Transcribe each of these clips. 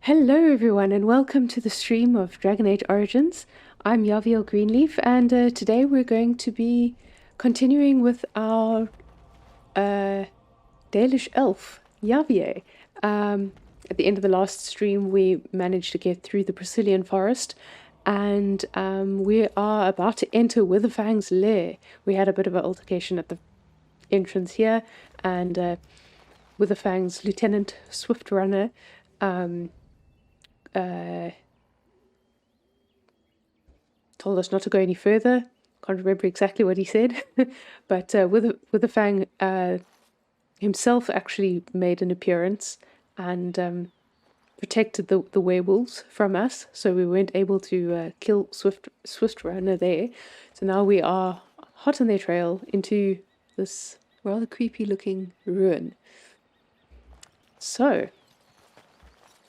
Hello everyone and welcome to the stream of Dragon Age Origins. I'm Yavie Greenleaf and today we're going to be continuing with our Dalish elf, Yavie. At the end of the last stream we managed to get through the Brecilian Forest and we are about to enter Witherfang's lair. We had a bit of an altercation at the entrance here and Witherfang's Lieutenant Swift Runner told us not to go any further. Can't remember exactly what he said, but Witherfang himself actually made an appearance and protected the werewolves from us, so we weren't able to kill Swift Runner there. So now we are hot on their trail into this rather creepy looking ruin. So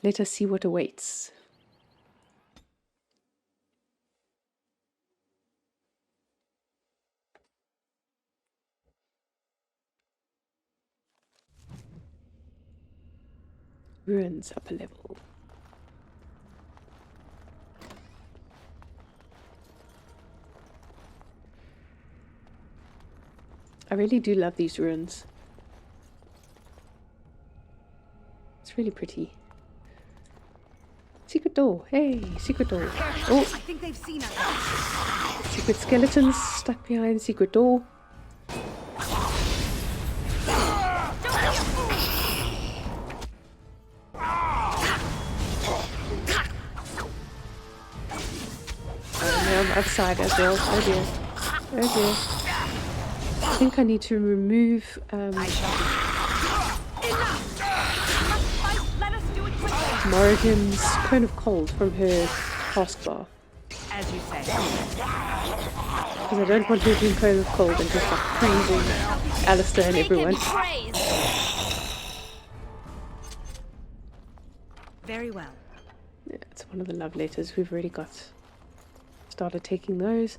let us see what awaits. Ruins upper level. I really do love these ruins. It's really pretty. Secret door. Hey, secret door. Oh, I think they've seen us. Secret skeletons stuck behind secret door. I'm outside as well. Oh dear. Oh dear. I think I need to remove Morrigan's Cone of Cold from her taskbar. As you say. Because I don't want her doing Cone of Cold and just like freezing Alistair and everyone. Very well. Yeah, it's one of the love letters. We've already started taking those.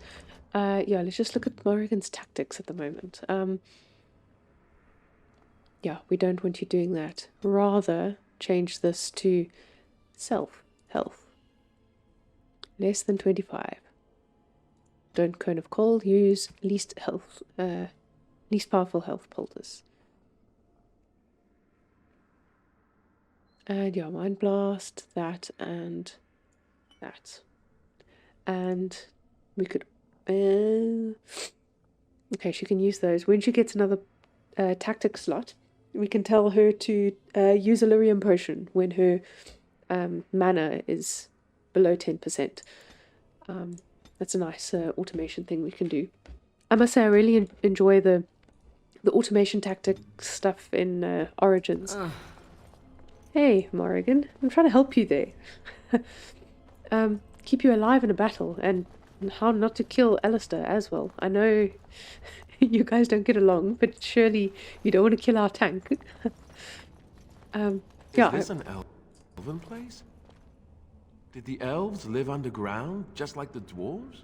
Yeah, let's just look at Morrigan's tactics at the moment. Yeah, we don't want you doing that. Rather, change this to self-health. Less than 25. Don't Cone of Cold, use least powerful health poultice. And yeah, Mind Blast, that and that. And we could okay, she can use those. When she gets another tactic slot, we can tell her to use a lyrium potion when her mana is below 10%. That's a nice automation thing we can do. I must say I really enjoy the automation tactic stuff in Origins. Hey, Morrigan, I'm trying to help you there. Keep you alive in a battle, and how not to kill Alistair as well. I know you guys don't get along, but surely you don't want to kill our tank. Yeah. Is this an elven place? Did the elves live underground, just like the dwarves?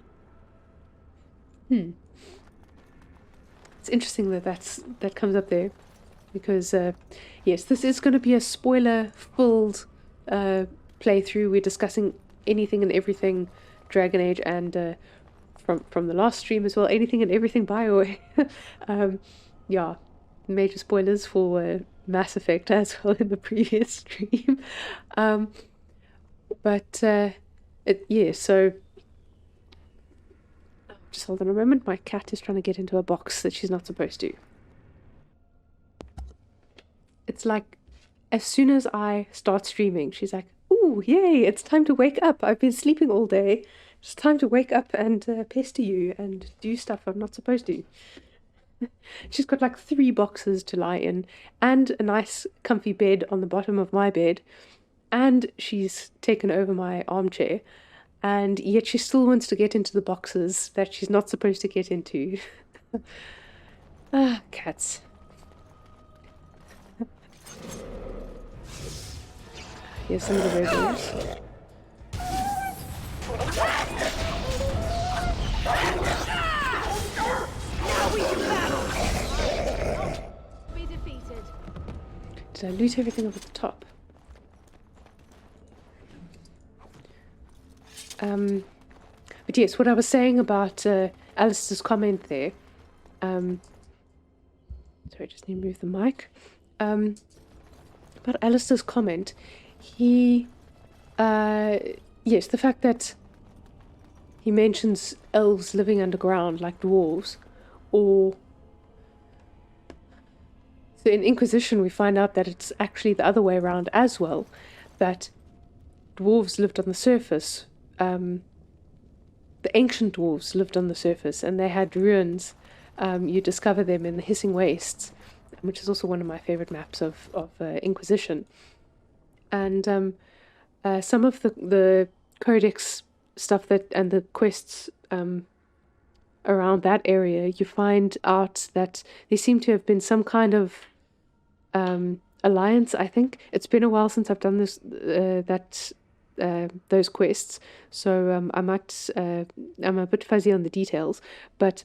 It's interesting that comes up there, because yes, this is going to be a spoiler-filled playthrough. We're discussing anything and everything Dragon Age and from the last stream as well, anything and everything BioWare. Yeah, major spoilers for Mass Effect as well in the previous stream. Yeah, so just hold on a moment. My cat is trying to get into a box that she's not supposed to. It's like as soon as I start streaming, she's like, "Ooh, yay, it's time to wake up. I've been sleeping all day. It's time to wake up and pester you and do stuff I'm not supposed to." She's got like 3 boxes to lie in and a nice comfy bed on the bottom of my bed, and she's taken over my armchair, and yet she still wants to get into the boxes that she's not supposed to get into. Cats. Here's some of the werewolves. Did I loot everything up at the top? But yes, what I was saying about Alistair's comment there. Sorry, just need to move the mic. About Alistair's comment, he, yes, the fact that he mentions elves living underground like dwarves, or so in Inquisition we find out that it's actually the other way around as well, that dwarves lived on the surface. The ancient dwarves lived on the surface, and they had ruins. You discover them in the Hissing Wastes, which is also one of my favorite maps of Inquisition. And some of the codex stuff and the quests around that area, you find out that there seem to have been some kind of alliance. I think it's been a while since I've done this those quests, so I'm a bit fuzzy on the details, but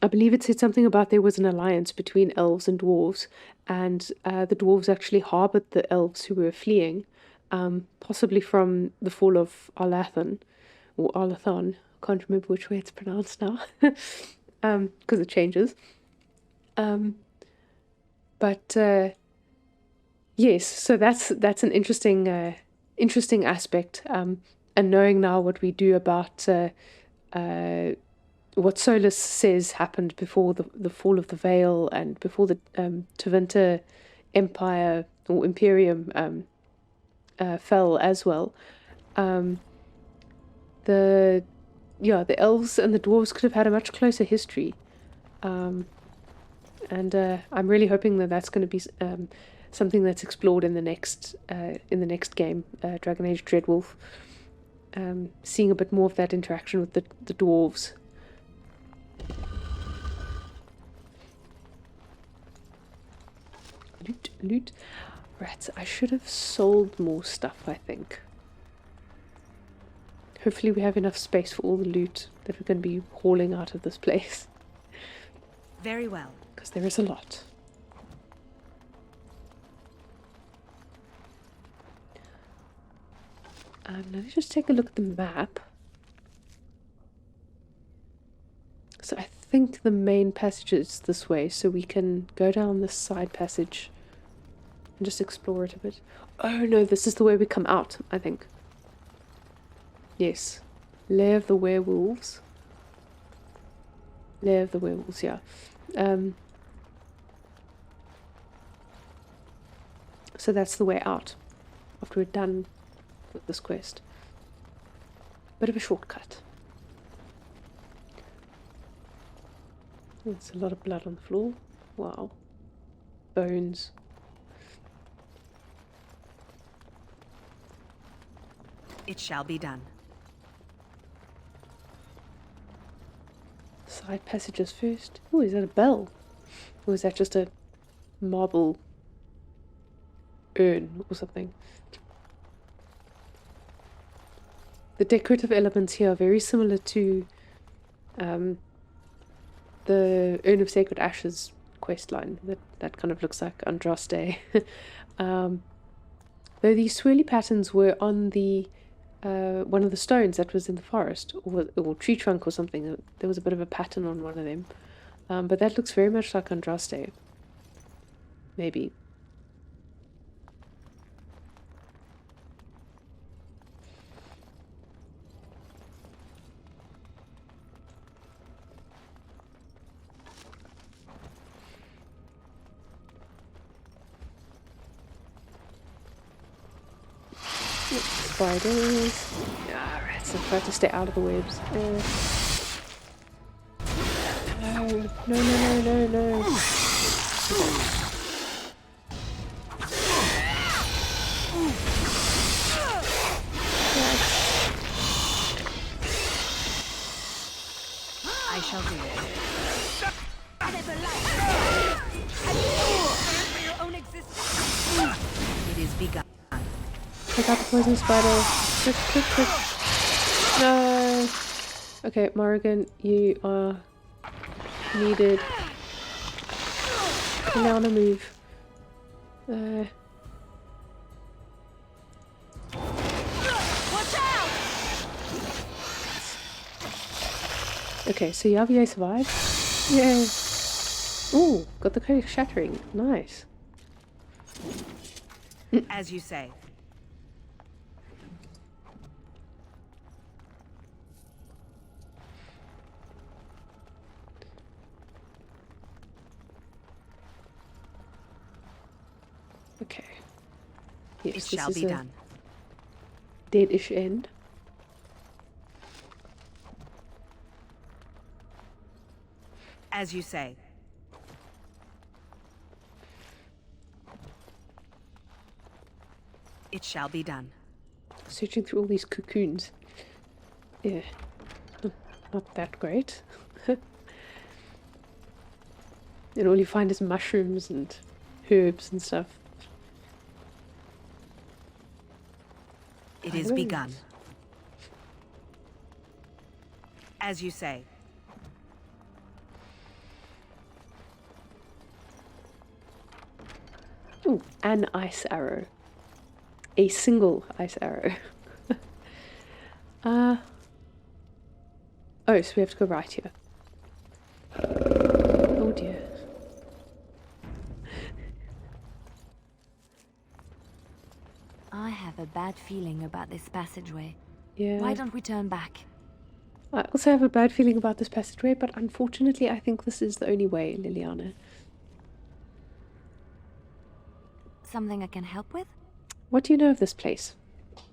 I believe it said something about there was an alliance between elves and dwarves, and the dwarves actually harbored the elves who were fleeing, possibly from the fall of Arlathon, or Arlathon. I can't remember which way it's pronounced now, because it changes. But yes, so that's an interesting aspect, and knowing now what we do about what Solus says happened before the fall of the Veil and before the Tevinter Empire or Imperium fell as well. The elves and the dwarves could have had a much closer history, and I'm really hoping that that's going to be something that's explored in the next game, Dragon Age Dreadwolf. Seeing a bit more of that interaction with the dwarves. Loot. Rats. I should have sold more stuff, I think. Hopefully we have enough space for all the loot that we're going to be hauling out of this place. Very well. Because there is a lot. Let me just take a look at the map. So I think the main passage is this way, so we can go down this side passage and just explore it a bit. Oh no, this is the way we come out, I think. Yes. Lair of the Werewolves. Lair of the Werewolves, yeah. So that's the way out after we're done with this quest. Bit of a shortcut. There's a lot of blood on the floor. Wow. Bones. It shall be done. Side passages first. Oh, is that a bell? Or is that just a marble urn or something? The decorative elements here are very similar to the Urn of Sacred Ashes questline. That kind of looks like Andraste. Though these swirly patterns were on the one of the stones that was in the forest, or tree trunk or something. There was a bit of a pattern on one of them. But that looks very much like Andraste. Maybe. Spiders. Ah, rats. I tried to stay out of the webs. No. I shall do it. It is begun. Take out the poison spider. Quick. No. Okay, Morrigan, you are needed. Come down and move. Watch out! Okay, so Yavie survived. Yay! Ooh, got the code shattering. Nice. As you say. Okay. Yes, It shall be done. Dead-ish end. As you say. It shall be done. Searching through all these cocoons. Yeah. Not that great. And all you find is mushrooms and herbs and stuff. It is begun. As you say. Ooh, an ice arrow. A single ice arrow. Oh, so we have to go right here. Oh dear. I have a bad feeling about this passageway. Yeah. Why don't we turn back? I also have a bad feeling about this passageway, but unfortunately I think this is the only way, Liliana. Something I can help with? What do you know of this place?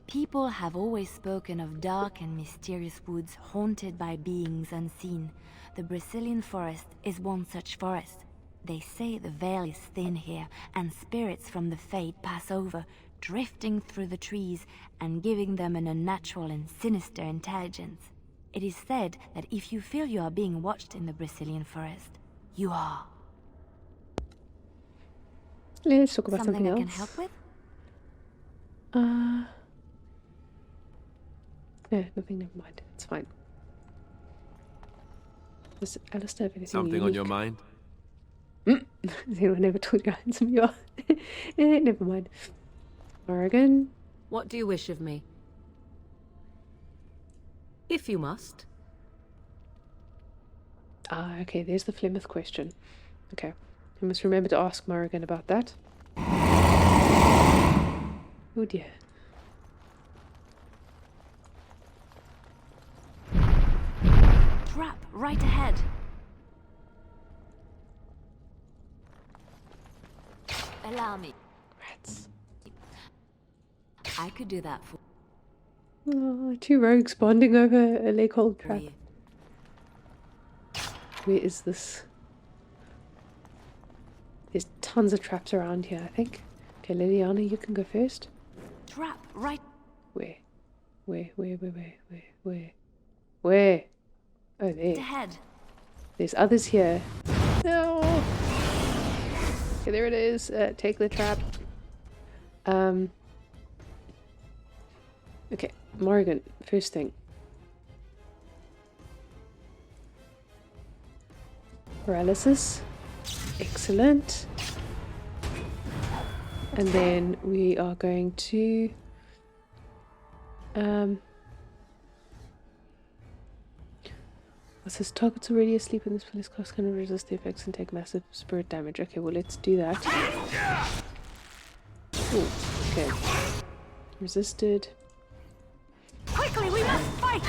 People have always spoken of dark and mysterious woods haunted by beings unseen. The Brecilian Forest is one such forest. They say the veil is thin here, and spirits from the fade pass over, drifting through the trees and giving them an unnatural and sinister intelligence. It is said that if you feel you are being watched in the Brecilian Forest, you are. Let's talk about Something something I else. can help with? Yeah, nothing, never mind. It's fine. Does Alistair have anything Something on your mind? Has anyone ever told you how handsome you are? Never mind. Morrigan? What do you wish of me? If you must. Ah, okay, there's the Plymouth question. Okay. I must remember to ask Morrigan about that. Oh dear. Trap right ahead. Allow me. Rats. I could do that for Oh, two rogues bonding over a leg hold trap. you. Where is this? There's tons of traps around here, I think. Okay, Liliana, you can go first. Trap right. Where? Where? Oh, there. Ahead. There's others here. No! Okay, there it is. Take the trap. Okay, Morrigan, first thing. Paralysis. Excellent. And then we are going to what's this? Targets already asleep in this place class can resist the effects and take massive spirit damage. Okay, well let's do that. Ooh, okay. Resisted. Quickly, we must fight.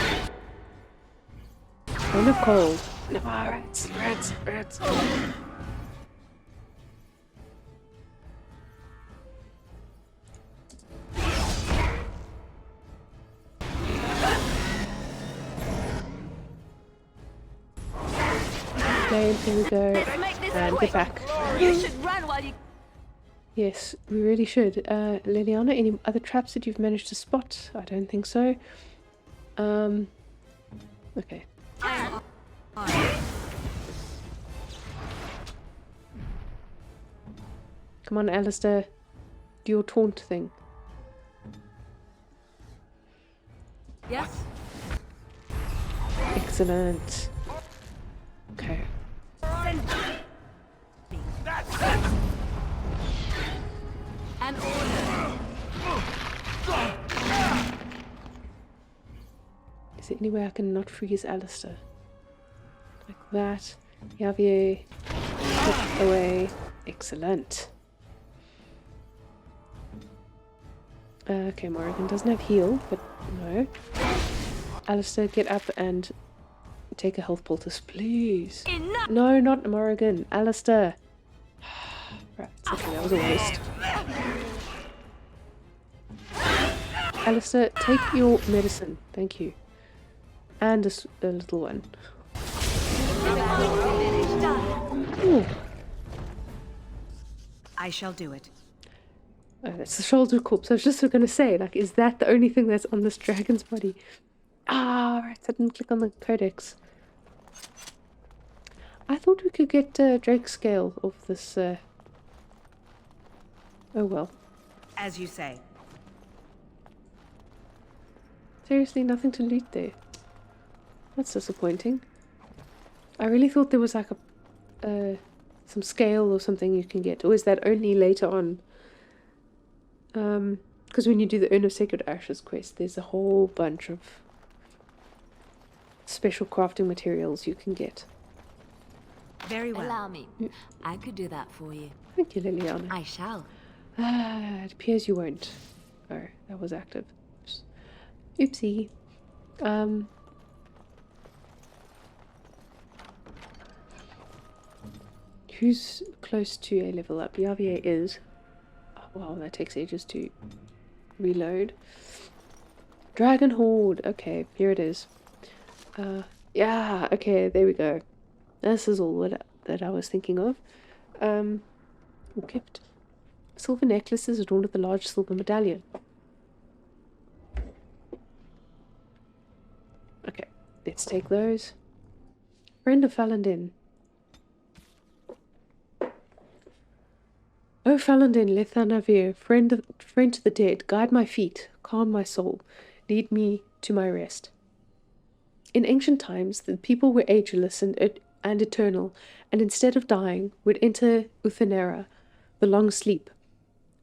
Kind of cold. No, rats. Okay, here we go. And get back. You should run while you. Yes, we really should. Liliana, any other traps that you've managed to spot? I don't think so. Okay. Come on, Alistair. Do your taunt thing. Yes? Excellent. Okay. An order. Is there any way I can not freeze Alistair? that. Yavie, put away. Excellent. Okay, Morrigan doesn't have heal, but no. Alistair, get up and take a health poultice, please. Enough! No, not Morrigan. Alistair. Right, okay, that was a waste. Alistair, take your medicine. Thank you. And a little one. Ooh. I shall do it. Oh, that's the shoulder corpse. I was just going to say, like, is that the only thing that's on this dragon's body? Ah, right, I didn't click on the codex. I thought we could get Drake's scale off this. Oh well. As you say. Seriously, nothing to loot there. That's disappointing. I really thought there was like a some scale or something you can get. Or is that only later on? Because when you do the Urn of Sacred Ashes quest, there's a whole bunch of special crafting materials you can get. Very well. Allow me. I could do that for you. Thank you, Liliana. I shall. Ah, it appears you won't. Oh, that was active. Oopsie. Who's close to a level up? Yavie is. Oh, wow, that takes ages to reload. Dragon Horde. Okay, here it is. Yeah, okay, there we go. This is all that I was thinking of. Gift. Silver necklace is adorned with a large silver medallion. Okay, let's take those. Friend of Ferelden. O Ferelden, Lethanavir, friend to the dead, guide my feet, calm my soul, lead me to my rest. In ancient times, the people were ageless and eternal, and instead of dying, would enter Uthenera, the long sleep,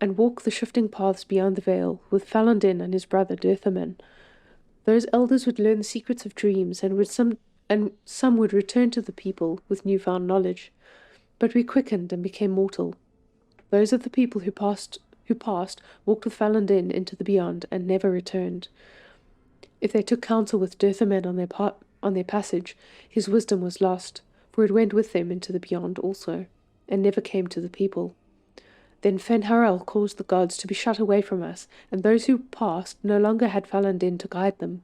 and walk the shifting paths beyond the veil with Ferelden and his brother Dirthaman. Those elders would learn the secrets of dreams, and some would return to the people with newfound knowledge. But we quickened and became mortal. Those of the people who passed walked with Ferelden into the beyond and never returned. If they took counsel with Dirthaman on their passage, his wisdom was lost, for it went with them into the beyond also, and never came to the people. Then Fenharel caused the gods to be shut away from us, and those who passed no longer had Ferelden to guide them.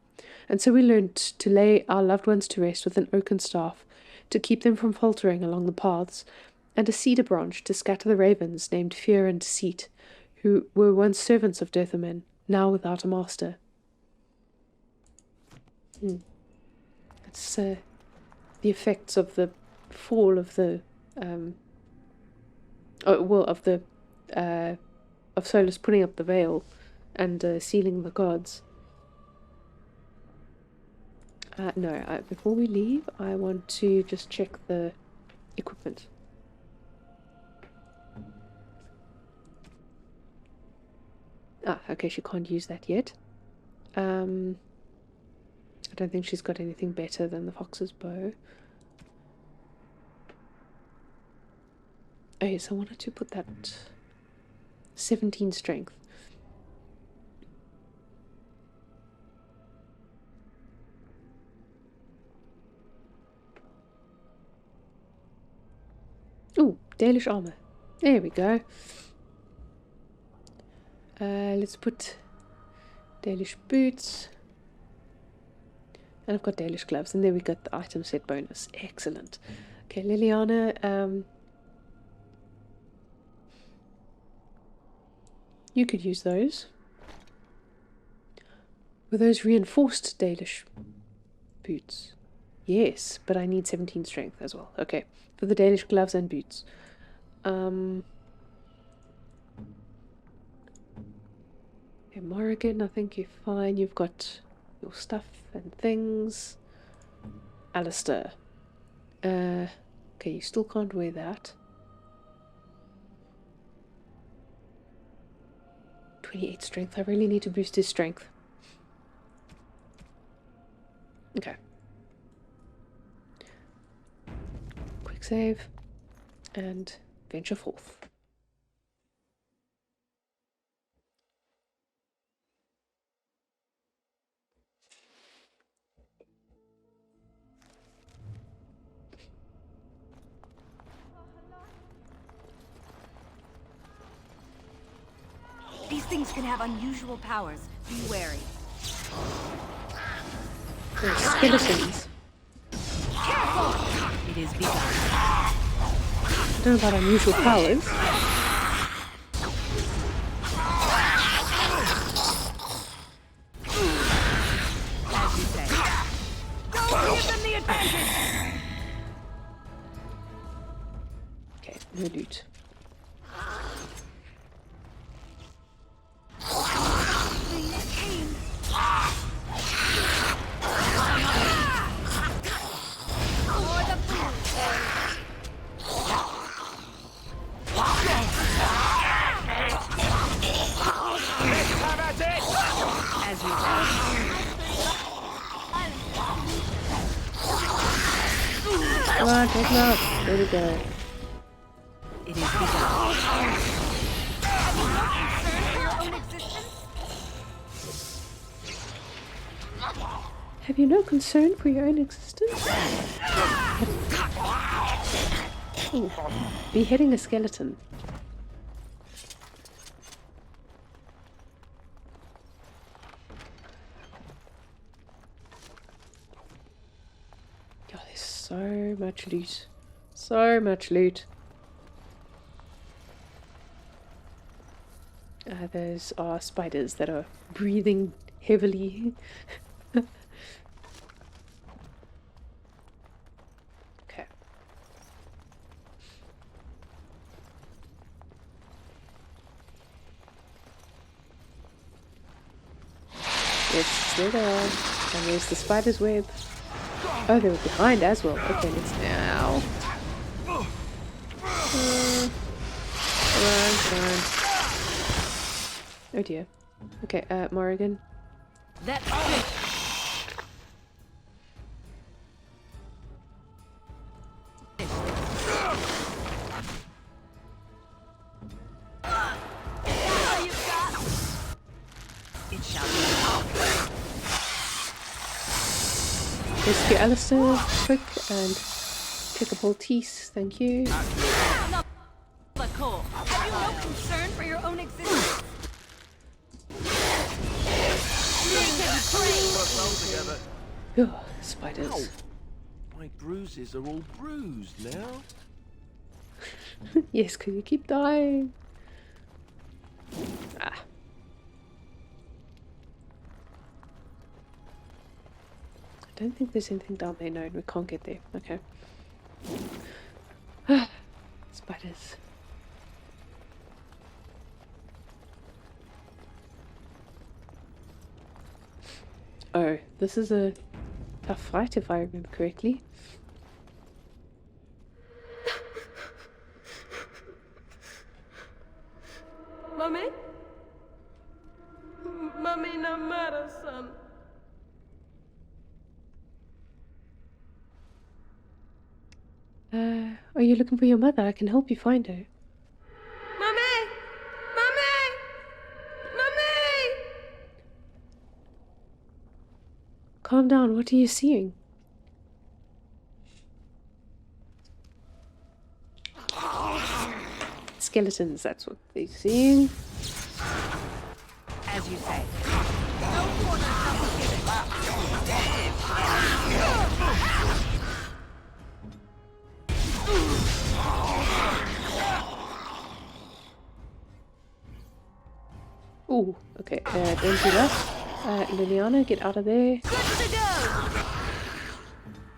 And so we learned to lay our loved ones to rest with an oaken staff, to keep them from faltering along the paths, and a cedar branch to scatter the ravens named Fear and Deceit, who were once servants of Dirthaman, now without a master. It's the effects of the fall of the of Solus putting up the veil and sealing the gods. Before we leave, I want to just check the equipment. Okay, she can't use that yet. I don't think she's got anything better than the fox's bow. Oh yes, I wanted to put that 17 strength. Ooh, Dalish armor. There we go. Let's put Dalish boots. And I've got Dalish gloves. And there we got the item set bonus. Excellent. Okay, Liliana, you could use those. Were those reinforced Dalish boots? Yes, but I need 17 strength as well. Okay, for the Dalish gloves and boots. Okay, Morrigan, I think you're fine. You've got your stuff and things. Alistair. Okay, you still can't wear that. 28 strength. I really need to boost his strength. save, and venture forth. These things can have unusual powers. Be wary. There's skeletons. It is begun. I don't know about unusual powers. As you say. Don't give them the advantage! Okay, no loot. As you say. Come on, take them out. There we go. It is begun. Have you no concern for your own existence? Ooh, beheading a skeleton. God, there's so much loot. So much loot. Those are spiders that are breathing heavily. Okay. Yes, there they are. And there's the spider's web. Oh, they were behind as well. Okay, let's now. Come on. Oh dear. Okay, Morrigan. That's it. It shall be. Rescue Alistair quick and pick up all teeth, thank you. Have you no concern for your own existence? Oh, spiders. Ow. My bruises are all bruised now. Yes, because you keep dying. Ah. I don't think there's anything down there. No, we can't get there. Okay. Spiders. Oh, this is a tough fight if I remember correctly. Mummy? Mummy no matter, son. Are you looking for your mother? I can help you find her. Mummy! Mummy! Mummy! Calm down, what are you seeing? Skeletons, that's what they're seeing. As you say. Ooh, okay, don't do that. Liliana, get out of there.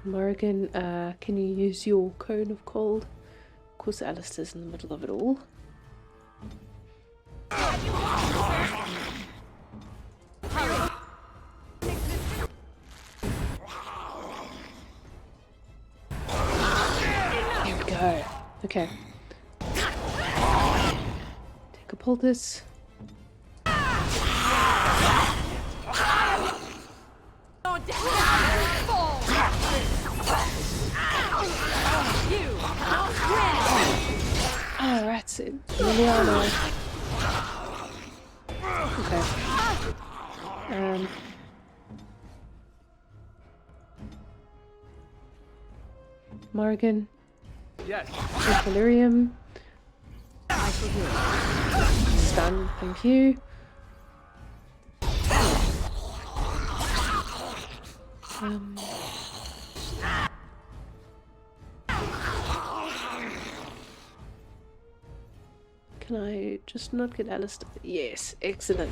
Morrigan, can you use your cone of cold? Of course, Alistair's in the middle of it all. There we go. Okay. Take a poultice. It's Liliana. Okay. Morgan. Yes. Delirium. Stun, thank you. Can I just not get Alistair? Yes, excellent.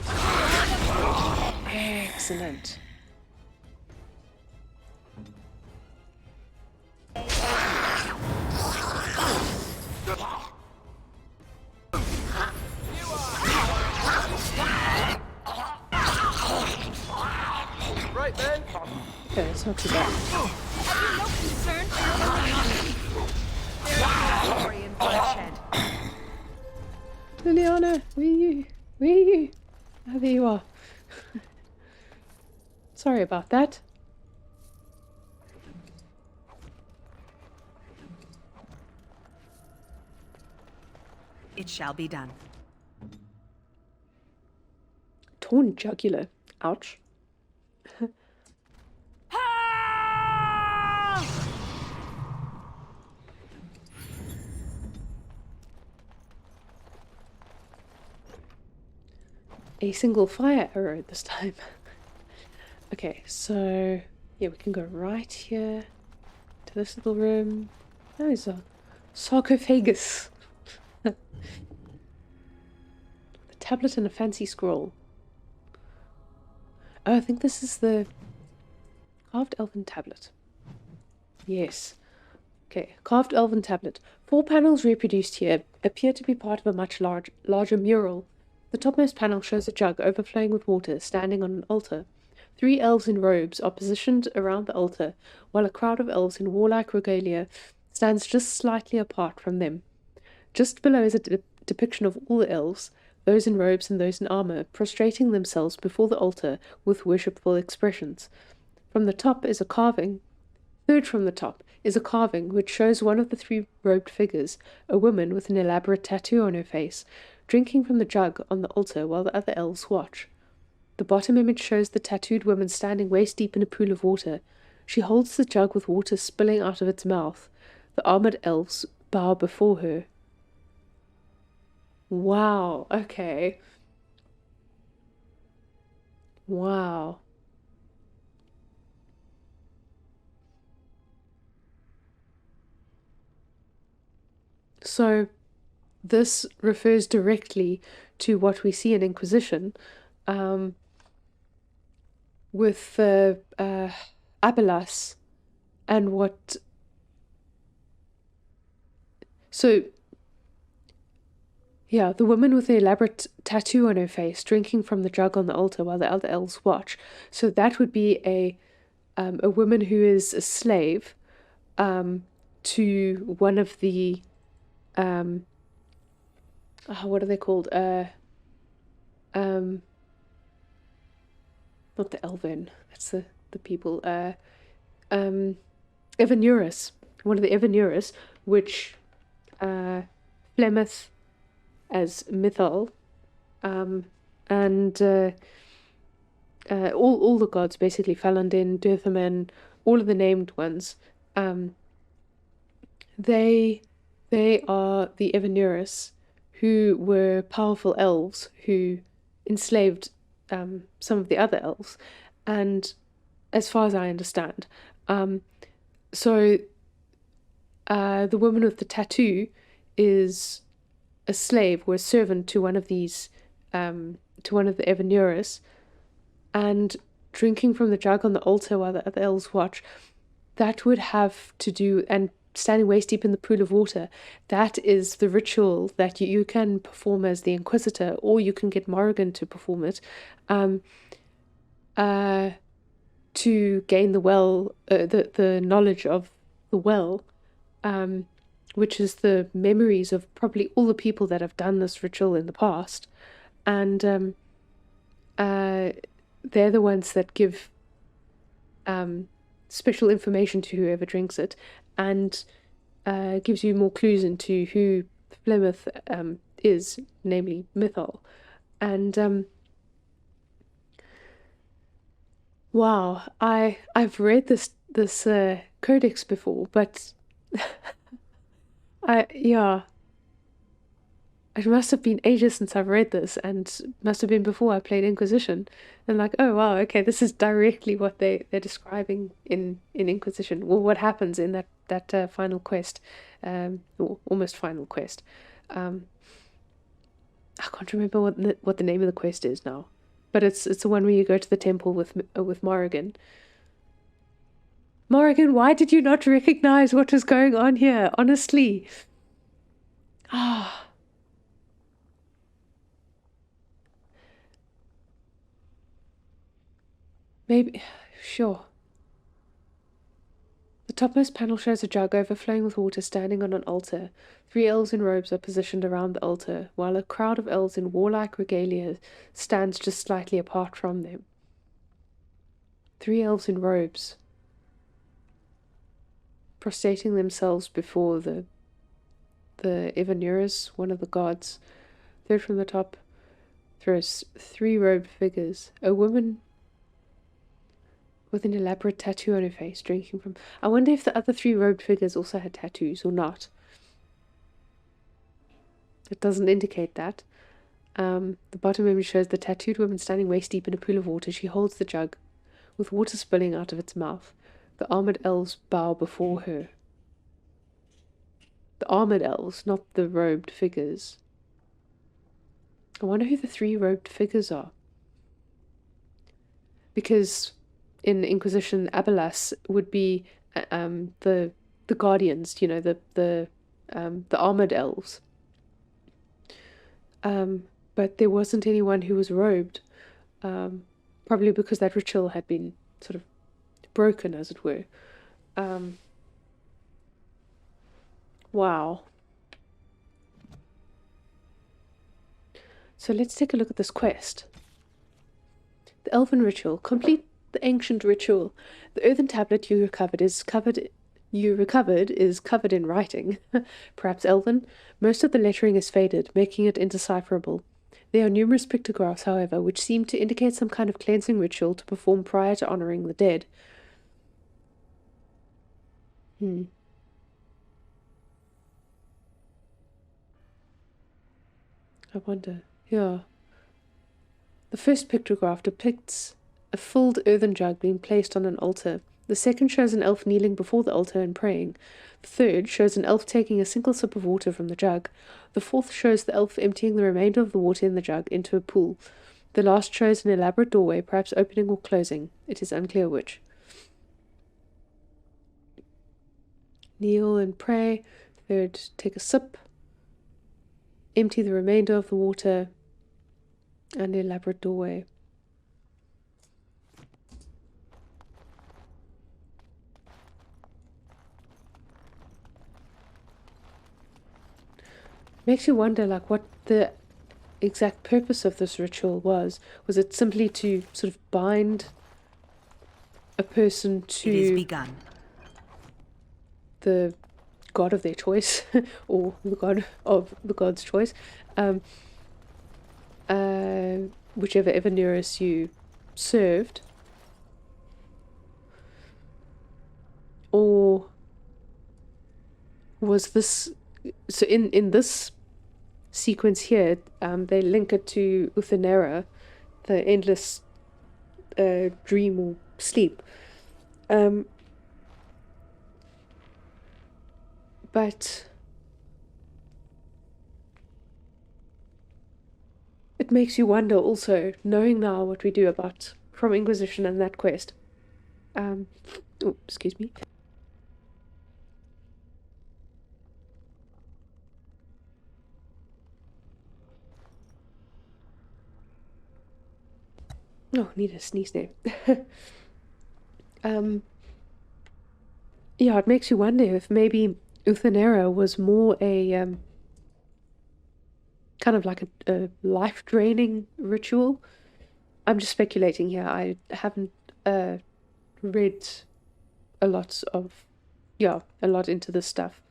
Excellent. Right, man. Okay, it's not too bad. Have you no concern for your There is no glory in bloodshed. Liliana, where are you? Where are you? Oh, there you are. Sorry about that. It shall be done. Torn jugular. Ouch. A single fire arrow this time. Okay, so yeah, we can go right here to this little room. Oh, there's a sarcophagus. The tablet and a fancy scroll. Oh, I think this is the carved elven tablet. Yes. Okay, carved elven tablet. 4 panels reproduced here appear to be part of a much larger mural. The topmost panel shows a jug overflowing with water standing on an altar. 3 elves in robes are positioned around the altar, while a crowd of elves in warlike regalia stands just slightly apart from them. Just below is a depiction of all the elves, those in robes and those in armor, prostrating themselves before the altar with worshipful expressions. From the top is a carving. Third from the top is a carving which shows one of the 3 robed figures, a woman with an elaborate tattoo on her face, drinking from the jug on the altar while the other elves watch. The bottom image shows the tattooed woman standing waist deep in a pool of water. She holds the jug with water spilling out of its mouth. The armored elves bow before her. Wow, okay. Wow. So, this refers directly to what we see in Inquisition, with Abelas, and what... So, yeah, the woman with the elaborate tattoo on her face, drinking from the jug on the altar while the other elves watch. So that would be a woman who is a slave to one of the... what are they called? Not the Elven. That's the people. Evanurus. One of the Evanurus, which Flemeth as Mythal, and all the gods basically, Falandin, Durthaman, all of the named ones. They are the Evanurus, who were powerful elves who enslaved some of the other elves, and as far as I understand, so the woman with the tattoo is a slave or a servant to one of these, to one of the Evanurus, and drinking from the jug on the altar while the other elves watch. That would have to do, and standing waist deep in the pool of water, that is the ritual that you can perform as the Inquisitor, or you can get Morrigan to perform it, to gain the well, the knowledge of the well, which is the memories of probably all the people that have done this ritual in the past, and they're the ones that give special information to whoever drinks it, and gives you more clues into who Flemeth is, namely Mythol. And wow, I've read this codex before, but yeah, it must have been ages since I've read this, and must have been before I played Inquisition. And like, oh wow, okay, this is directly what they're describing in Inquisition. Well, what happens in that final quest, or almost final quest. I can't remember what the name of the quest is now, but it's the one where you go to the temple with Morrigan. Morrigan, why did you not recognize what was going on here? Honestly, ah. Maybe, sure. The topmost panel shows a jug overflowing with water standing on an altar. 3 elves in robes are positioned around the altar, while a crowd of elves in warlike regalia stands just slightly apart from them. 3 elves in robes, prostrating themselves before the Ivanurus, one of the gods. Third from the top throws 3 robed figures. A woman with an elaborate tattoo on her face, drinking from... I wonder if the other 3 robed figures also had tattoos or not. It doesn't indicate that. The bottom image shows the tattooed woman standing waist deep in a pool of water. She holds the jug, with water spilling out of its mouth. The armored elves bow before her. The armored elves, not the robed figures. I wonder who the 3 robed figures are. Because in Inquisition, Abelas would be the guardians, you know, the armored elves. But there wasn't anyone who was robed, probably because that ritual had been sort of broken, as it were. Wow. So let's take a look at this quest. The Elven Ritual. Complete the ancient ritual. The earthen tablet you recovered is covered in writing, perhaps Elven. Most of the lettering is faded, making it indecipherable. There are numerous pictographs, however, which seem to indicate some kind of cleansing ritual to perform prior to honoring the dead. I wonder. Yeah. The first pictograph depicts a filled earthen jug being placed on an altar. The second shows an elf kneeling before the altar and praying. The third shows an elf taking a single sip of water from the jug. The fourth shows the elf emptying the remainder of the water in the jug into a pool. The last shows an elaborate doorway, perhaps opening or closing. It is unclear which. Kneel and pray. Third, take a sip. Empty the remainder of the water. An elaborate doorway. Makes you wonder, like, what the exact purpose of this ritual was. Was it simply to sort of bind a person to It is begun. the god of their choice, or the god of the god's choice, whichever Ivanurus you served, or was this... So in this sequence here, they link it to Uthenera, the endless dream or sleep. But it makes you wonder also, knowing now what we do about from Inquisition and that quest. Oh, excuse me. Oh, need a sneeze there. Yeah, it makes you wonder if maybe Uthenera was more a kind of like a life-draining ritual. I'm just speculating here. I haven't read a lot into this stuff.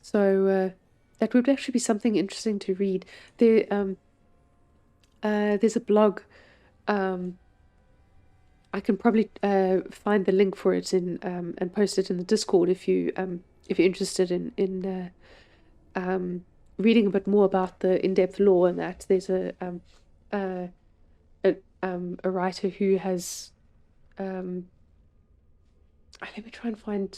So that would actually be something interesting to read. There's a blog. I can probably find the link for it in and post it in the Discord if you're interested in reading a bit more about the in-depth lore and that. There's a writer who has let me try and find.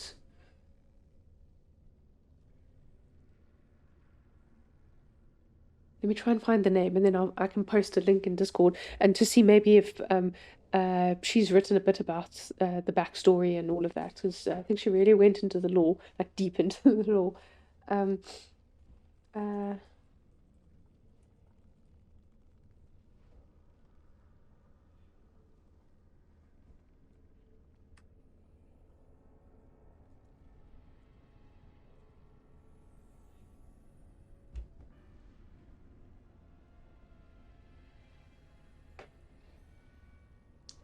Let me try and find the name, and then I can post a link in Discord, and to see maybe if she's written a bit about the backstory and all of that, because I think she really went into the lore, like deep into the lore.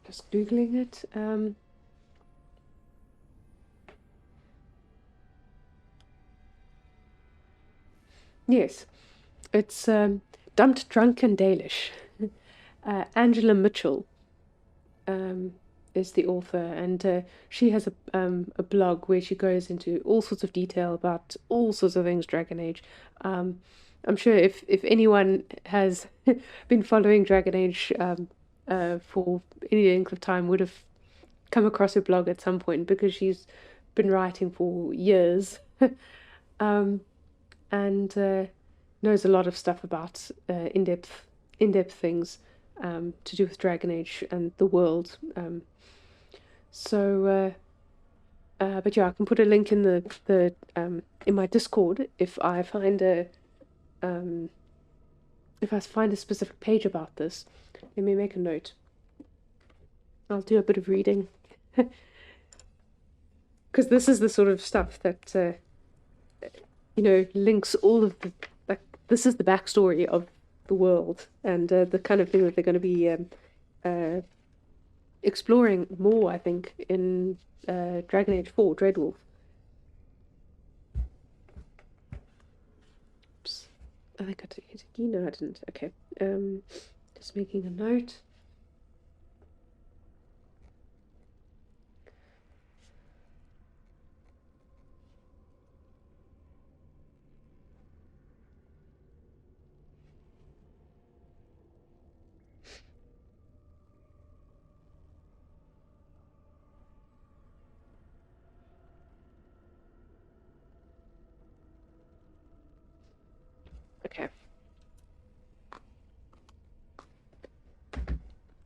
Just googling it. Yes, it's Dumped, Drunk and Dalish. Angela Mitchell is the author, and she has a blog where she goes into all sorts of detail about all sorts of things Dragon Age. I'm sure if anyone has been following Dragon Age for any length of time would have come across her blog at some point, because she's been writing for years and knows a lot of stuff about in-depth things to do with Dragon Age and the world. But yeah, I can put a link in the in my Discord if I find a specific page about this. Let me make a note. I'll do a bit of reading. Because this is the sort of stuff that, links all of the... Like, this is the backstory of the world, and the kind of thing that they're going to be exploring more, I think, in Dragon Age 4, Dreadwolf. Oops. I think I hit a key. No, I didn't. Okay. Just making a note. Okay.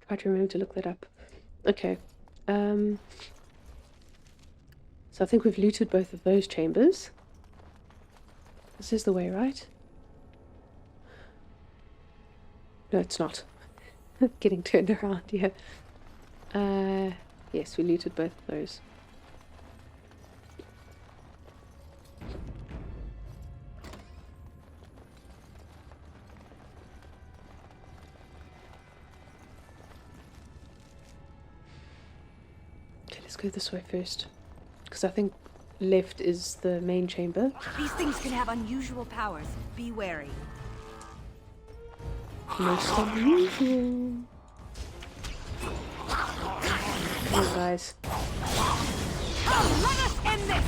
Try to remember to look that up. Okay. So I think we've looted both of those chambers. This is the way, right? No, it's not. Getting turned around, yeah. Yes, we looted both of those. Let's go this way first, because I think left is the main chamber. These things can have unusual powers. Be wary. Most unusual. Come on, guys. Oh, let us end this!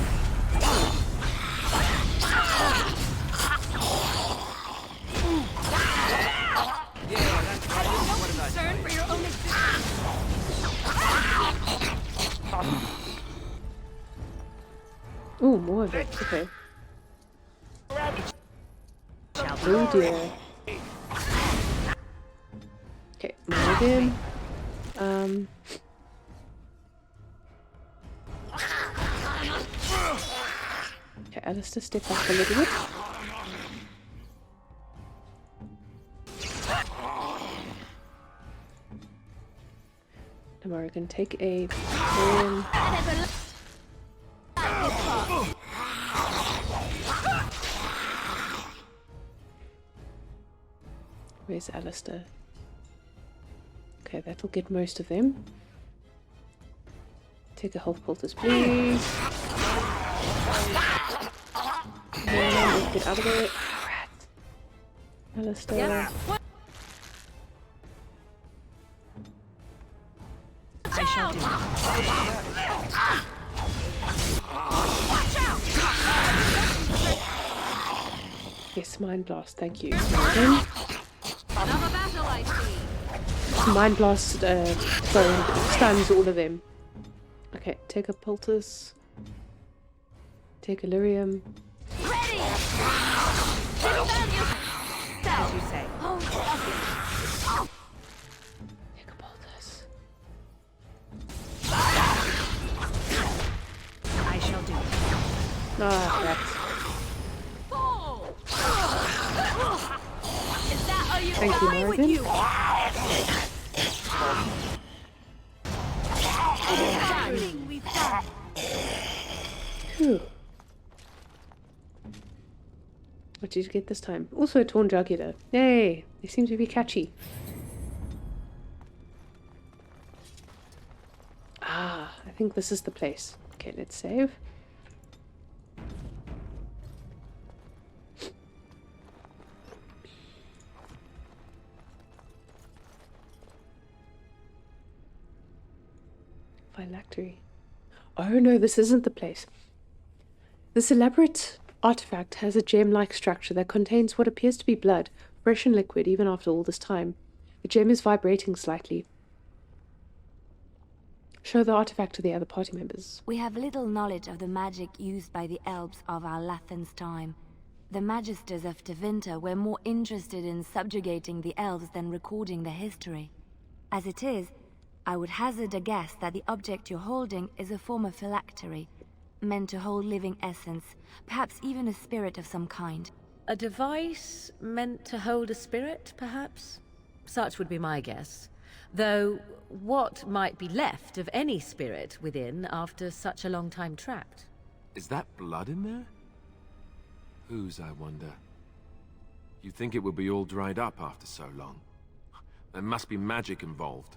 Have you no concern for your own existence? Oh, more of it. Okay. Oh dear. Okay, more again. Okay, Alistair, step back a little bit. Tomorrow can take a turn. Where's Alistair? Okay, that'll get most of them. Take a health poultice, please. Get out of it. Alistair. Yeah. What? I shall do. Watch out! Yes, Mind Blast, thank you. Another battle I see. Mind Blast, stuns all of them. Okay, take a Poultice. Take a Lyrium. Ready! As you say. Take a Poultice. I shall do. Ah, crap. Fall! Is that how you Thank you, die with Morgan. you? We've done. Whew. What did you get this time? Also a Torn Jugular. Yay! They seem to be catchy. Ah, I think this is the place. Okay, let's save. Phylactery. Oh no, this isn't the place. This elaborate artifact has a gem-like structure that contains what appears to be blood, fresh and liquid even after all this time. The gem is vibrating slightly. Show the artifact to the other party members. We have little knowledge of the magic used by the elves of our Lathan's time. The magisters of Tevinter were more interested in subjugating the elves than recording their history. As it is, I would hazard a guess that the object you're holding is a form of phylactery, meant to hold living essence, perhaps even a spirit of some kind. A device meant to hold a spirit, perhaps? Such would be my guess. Though, what might be left of any spirit within after such a long time trapped? Is that blood in there? Whose, I wonder? You'd think it would be all dried up after so long. There must be magic involved.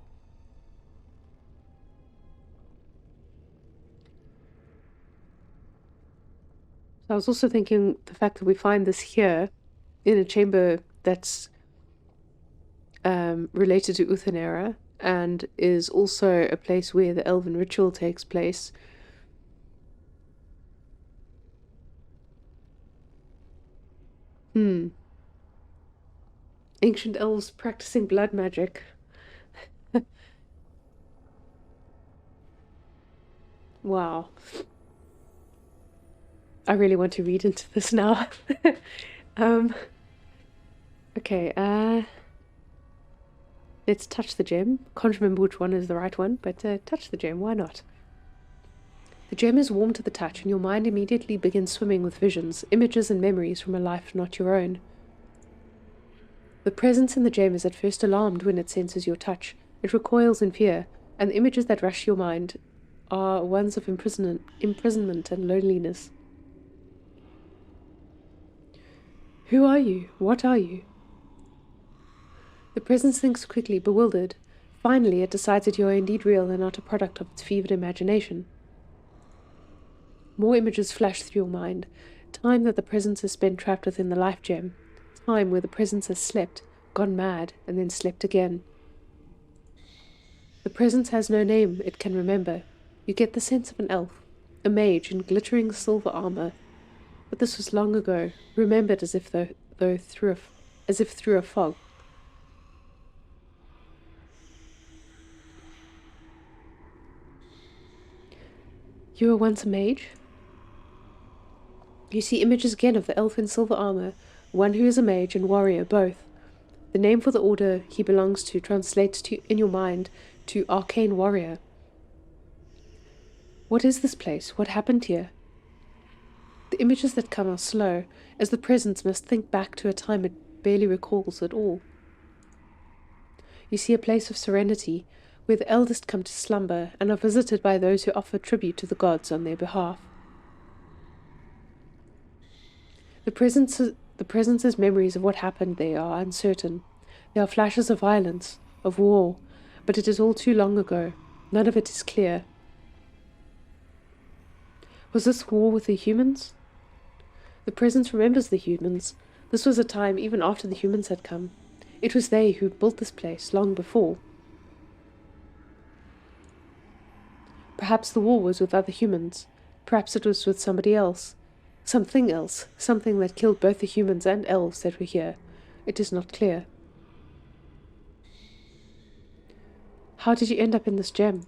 I was also thinking the fact that we find this here in a chamber that's related to Uthanera and is also a place where the elven ritual takes place. Ancient elves practicing blood magic. Wow. I really want to read into this now. Okay, let's touch the gem. Can't remember which one is the right one, but touch the gem, why not? The gem is warm to the touch, and your mind immediately begins swimming with visions, images and memories from a life not your own. The presence in the gem is at first alarmed when it senses your touch. It recoils in fear, and the images that rush your mind are ones of imprisonment and loneliness. Who are you? What are you? The presence thinks quickly, bewildered. Finally, it decides that you are indeed real and not a product of its fevered imagination. More images flash through your mind. Time that the presence has spent trapped within the life gem. Time where the presence has slept, gone mad, and then slept again. The presence has no name it can remember. You get the sense of an elf, a mage in glittering silver armor. But this was long ago, remembered as if through a fog. You were once a mage? You see images again of the elf in silver armor, one who is a mage and warrior both. The name for the order he belongs to translates in your mind to arcane warrior. What is this place? What happened here? The images that come are slow, as the presence must think back to a time it barely recalls at all. You see a place of serenity, where the eldest come to slumber and are visited by those who offer tribute to the gods on their behalf. The presence's memories of what happened there are uncertain. There are flashes of violence, of war, but it is all too long ago. None of it is clear. Was this war with the humans? The presence remembers the humans, This was a time even after the humans had come. It was they who built this place long before. Perhaps the war was with other humans. Perhaps it was with somebody else. Something else. Something that killed both the humans and elves that were here. It is not clear. How did you end up in this gem?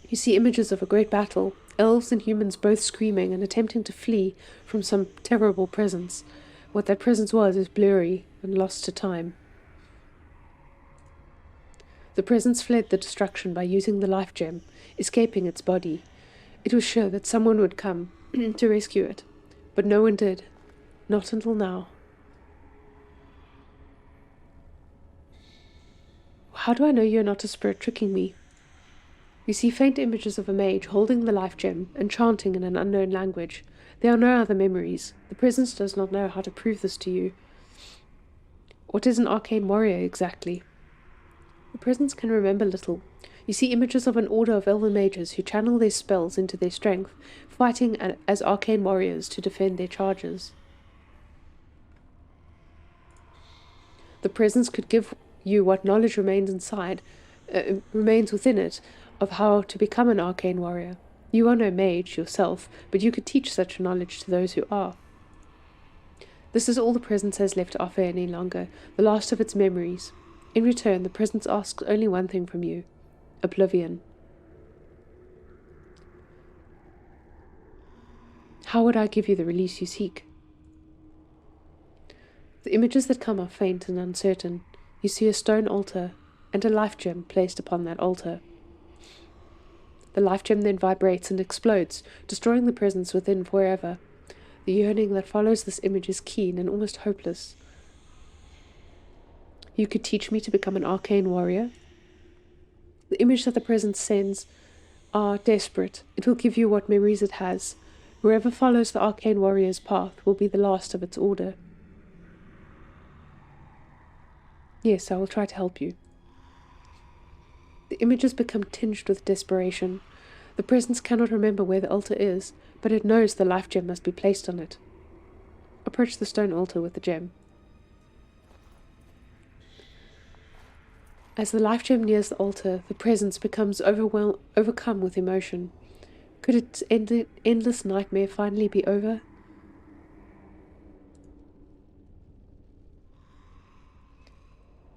You see images of a great battle, elves and humans both screaming and attempting to flee from some terrible presence. What that presence was is blurry and lost to time. The presence fled the destruction by using the life gem, escaping its body. It was sure that someone would come to rescue it, but no one did. Not until now. How do I know you're not a spirit tricking me? You see faint images of a mage holding the life gem and chanting in an unknown language. There are no other memories. The presence does not know how to prove this to you. What is an arcane warrior exactly? The presence can remember little. You see images of an order of elven mages who channel their spells into their strength, fighting as arcane warriors to defend their charges. The presence could give you what knowledge remains within it, of how to become an arcane warrior. You are no mage yourself, but you could teach such knowledge to those who are. This is all the presence has left to offer any longer, the last of its memories. In return, the presence asks only one thing from you: oblivion. How would I give you the release you seek? The images that come are faint and uncertain. You see a stone altar and a life gem placed upon that altar. The life gem then vibrates and explodes, destroying the presence within forever. The yearning that follows this image is keen and almost hopeless. You could teach me to become an arcane warrior? The image that the presence sends are desperate. It will give you what memories it has. Whoever follows the arcane warrior's path will be the last of its order. Yes, I will try to help you. The images become tinged with desperation. The presence cannot remember where the altar is, but it knows the life gem must be placed on it. Approach the stone altar with the gem. As the life gem nears the altar, the presence becomes overcome with emotion. Could its endless nightmare finally be over?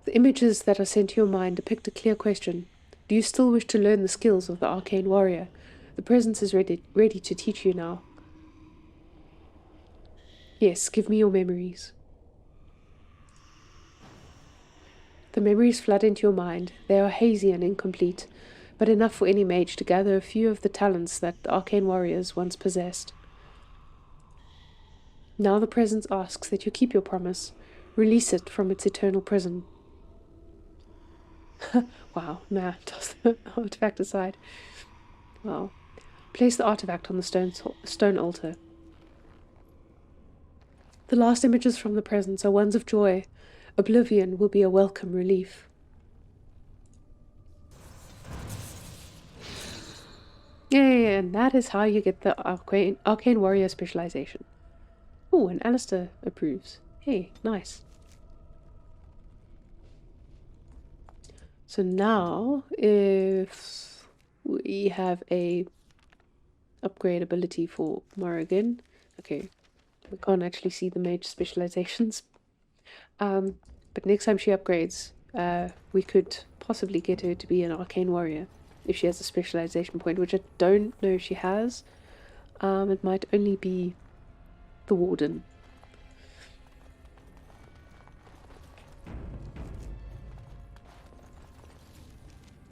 The images that are sent to your mind depict a clear question. Do you still wish to learn the skills of the arcane warrior? The presence is ready to teach you now. Yes, give me your memories. The memories flood into your mind. They are hazy and incomplete, but enough for any mage to gather a few of the talents that the arcane warriors once possessed. Now the presence asks that you keep your promise. Release it from its eternal prison. Wow, nah, toss the artifact aside. Wow. Place the artifact on the stone altar. The last images from the presence are ones of joy. Oblivion will be a welcome relief. Yeah, and that is how you get the arcane warrior specialization. Oh, and Alistair approves. Hey, nice. So now, if we have a upgrade ability for Morrigan, okay, we can't actually see the mage specializations. But next time she upgrades, we could possibly get her to be an arcane warrior if she has a specialization point, which I don't know if she has. It might only be the warden.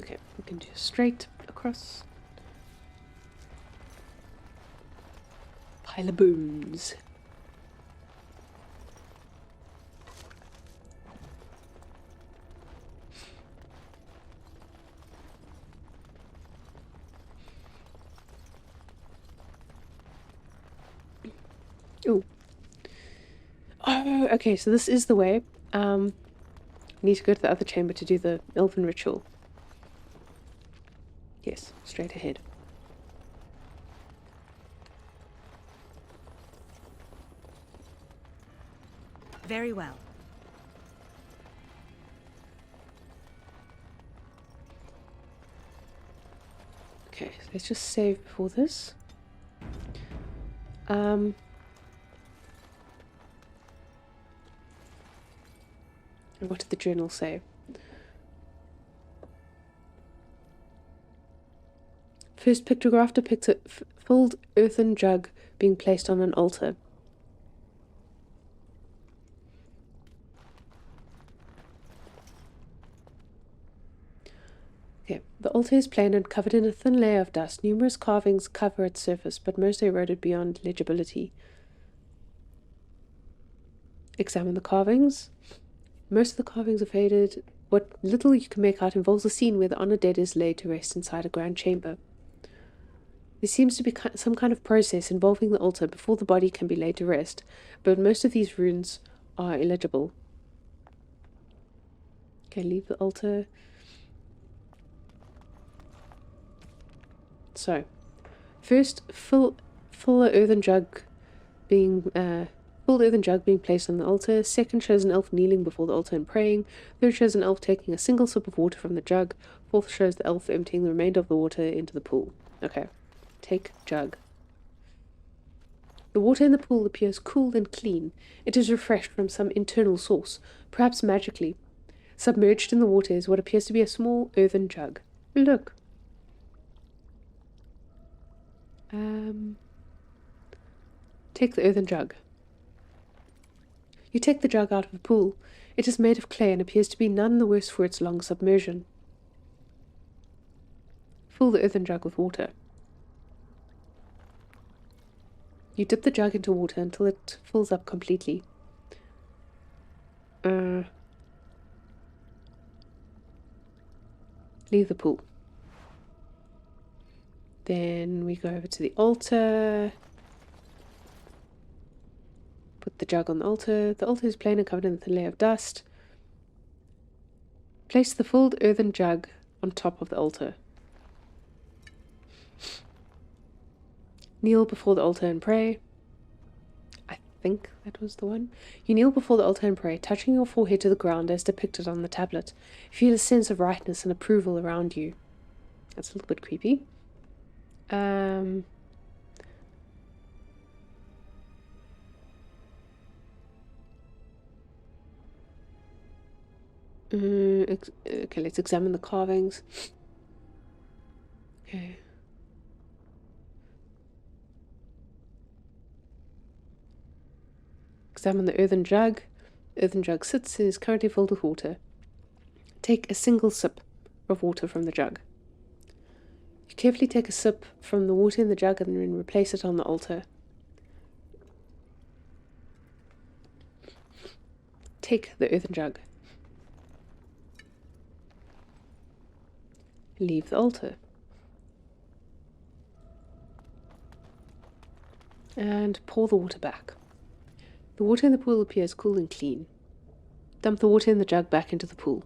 Okay, we can do straight across. Pile of bones. Ooh. Oh, okay, so this is the way. I need to go to the other chamber to do the elven ritual. Yes, straight ahead. Very well. Okay, so let's just save before this. What did the journal say? First pictograph depicts a filled earthen jug being placed on an altar. Okay, the altar is plain and covered in a thin layer of dust. Numerous carvings cover its surface, but most are eroded beyond legibility. Examine the carvings. Most of the carvings are faded. What little you can make out involves a scene where the honoured dead is laid to rest inside a grand chamber. There seems to be some kind of process involving the altar before the body can be laid to rest, but most of these runes are illegible. Okay, leave the altar. So, first, full earthen jug being placed on the altar. Second shows an elf kneeling before the altar and praying. Third shows an elf taking a single sip of water from the jug. Fourth shows the elf emptying the remainder of the water into the pool. Okay. Take jug. The water in the pool appears cool and clean. It is refreshed from some internal source, perhaps magically. Submerged in the water is what appears to be a small earthen jug. Look. Take the earthen jug. You take the jug out of the pool. It is made of clay and appears to be none the worse for its long submersion. Fill the earthen jug with water. You dip the jug into water until it fills up completely. Leave the pool. Then we go over to the altar. Put the jug on the altar. The altar is plain and covered in a thin layer of dust. Place the filled earthen jug on top of the altar. Kneel before the altar and pray. I think that was the one. You kneel before the altar and pray, touching your forehead to the ground as depicted on the tablet. Feel a sense of rightness and approval around you. That's a little bit creepy. Okay, let's examine the carvings. Okay. Examine the earthen jug. Earthen jug sits and is currently filled with water. Take a single sip of water from the jug. You carefully take a sip from the water in the jug and then replace it on the altar. Take the earthen jug. Leave the altar. And pour the water back. The water in the pool appears cool and clean. Dump the water in the jug back into the pool.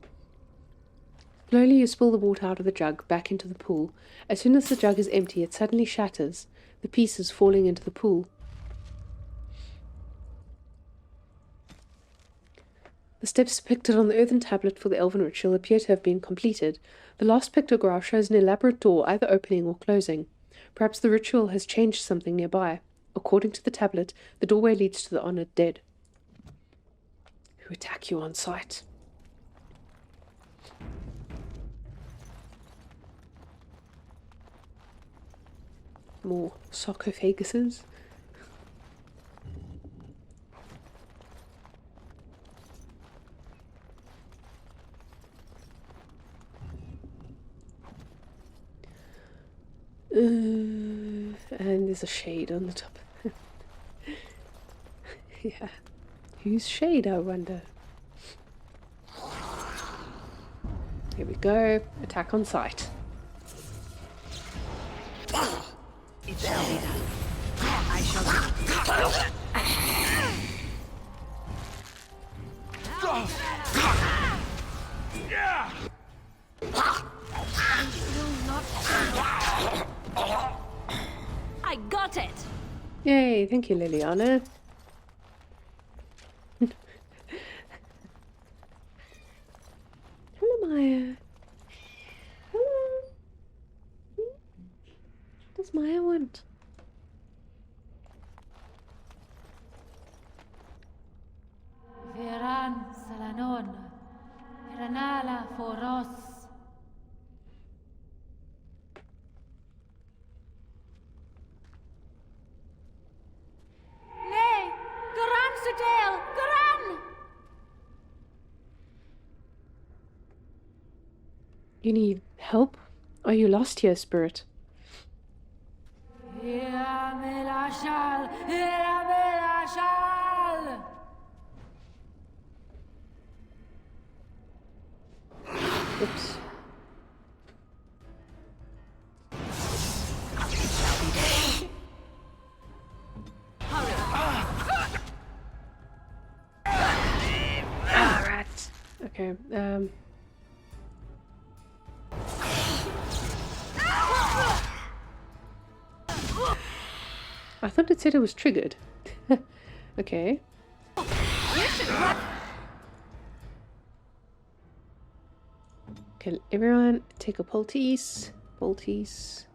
Slowly you spill the water out of the jug back into the pool. As soon as the jug is empty, it suddenly shatters, the pieces falling into the pool. The steps depicted on the earthen tablet for the elven ritual appear to have been completed. The last pictograph shows an elaborate door either opening or closing. Perhaps the ritual has changed something nearby. According to the tablet, the doorway leads to the honoured dead, who attack you on sight. More sarcophaguses. And there's a shade on the top. Yeah. Whose shade, I wonder? Here we go. Attack on sight. It shall be done. I shall do it. I got it! Yay, thank you, Liliana. You need help? Are you lost here, spirit? Oops. Alright. Okay, I thought it said it was triggered. Okay. Okay, everyone take a poultice. Poultice.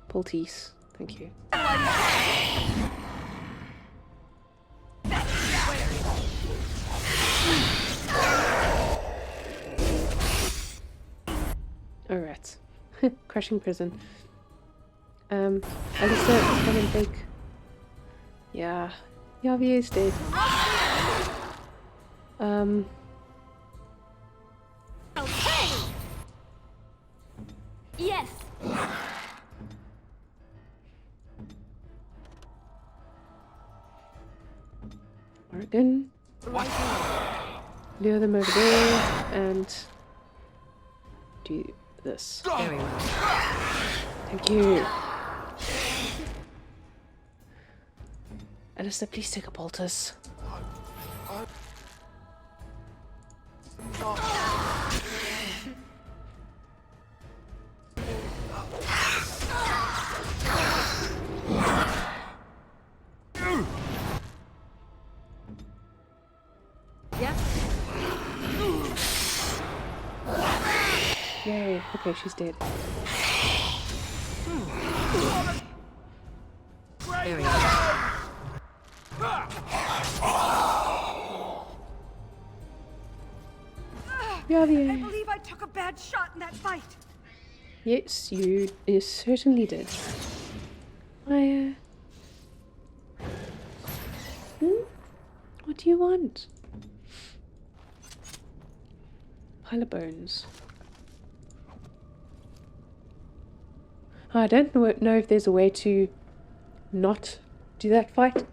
Poultice. Thank you. Alright. Crashing prison. Alistair, come and take. Yeah. Yavie is dead. Okay. Yes! Morgan. Lure them over there and do this. Very well. Thank you. Alistair, please take a poultice. Yeah. Yay. Okay, she's dead. Very well. Yavie. I believe I took a bad shot in that fight. Yes, you certainly did. What do you want? Pile of bones. I don't know if there's a way to not do that fight.